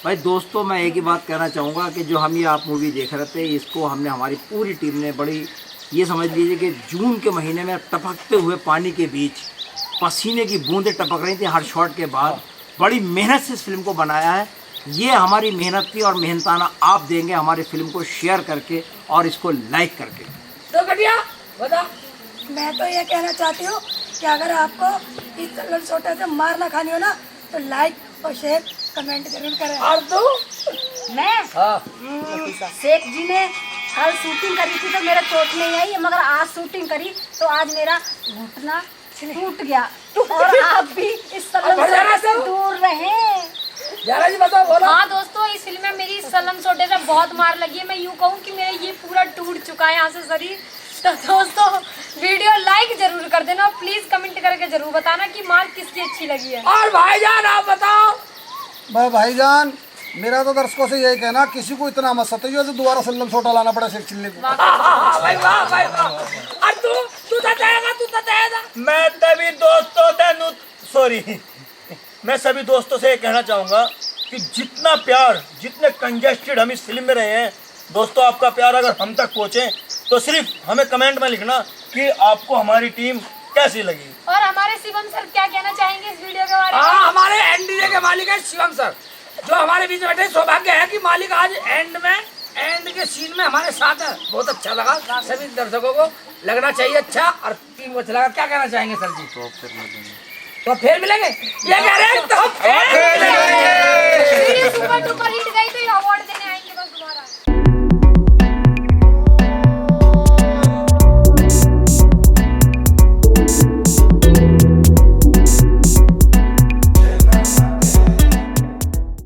[SPEAKER 9] भाई दोस्तों, मैं एक ही बात कहना चाहूँगा कि जो हम ये आप मूवी देख रहे थे, इसको हमने हमारी पूरी टीम ने बड़ी, ये समझ लीजिए कि जून के महीने में टपकते हुए पानी के बीच पसीने की बूंदें टपक रही थी हर शॉट के बाद, बड़ी मेहनत से इस फिल्म को बनाया है। ये हमारी मेहनत थी और मेहनताना आप देंगे हमारी फिल्म को शेयर करके और इसको लाइक करके।
[SPEAKER 1] तो कटिया बता।
[SPEAKER 15] मैं तो ये कहना चाहती हूँ कि अगर आपको इस सल्लम सोटा से मार ना खानी हो ना, तो लाइक और शेयर कमेंट जरूर करें।
[SPEAKER 1] और तू?
[SPEAKER 12] मैं शेख जी ने कल शूटिंग करी थी तो मेरा चोट नहीं आई, मगर आज शूटिंग करी तो आज मेरा घुटना टूट गया। और आप भी इस सल्लम सोटे से दूर रहें।
[SPEAKER 1] जरा जी बताओ, बोलो।
[SPEAKER 14] हाँ दोस्तों, इस फिल्म में मेरी सल्लम सोटे से बहुत मार लगी है। मैं यूँ कहूँ कि मेरा ये पूरा टूट चुका है यहाँ से शरीर। तो दोस्तों वीडियो लाइक जरूर कर देना और प्लीज कमेंट करके जरूर बताना कि मार किसकी अच्छी लगी है।
[SPEAKER 1] और भाईजान आप बताओ।
[SPEAKER 8] भाईजान, मेरा तो दर्शकों से यही कहना, किसी को इतना मत सताइए जो दोबारा सल्लम सोटा लाना पड़ा शेख चिल्ली को।
[SPEAKER 1] भाई वाह भाई वाह। और तू तो जाएगा, तू तो जाएगा।
[SPEAKER 6] मैं तभी दोस्तों तेनू सॉरी, मैं सभी दोस्तों से ये कहना चाहूँगा कि जितना प्यार, जितने कंजेस्टेड हम इस फिल्म में रहे हैं, दोस्तों आपका प्यार अगर हम तक पहुँचे तो सिर्फ हमें कमेंट में लिखना कि आपको हमारी टीम कैसी लगी।
[SPEAKER 14] और हमारे शिवम सर क्या कहना चाहेंगे इस वीडियो के बारे में?
[SPEAKER 1] हाँ, हमारे एनडीजे के मालिक है शिवम सर, जो हमारे बीच में बैठे। सौभाग्य है कि मालिक आज एंड के सीन में हमारे साथ है। बहुत अच्छा लगा, सभी दर्शकों को लगना चाहिए अच्छा, और टीम को अच्छा लगा। क्या कहना चाहेंगे सर जी? तो फिर मिलेंगे, ये कह रहे हैं तो
[SPEAKER 14] सुपर डुपर हिट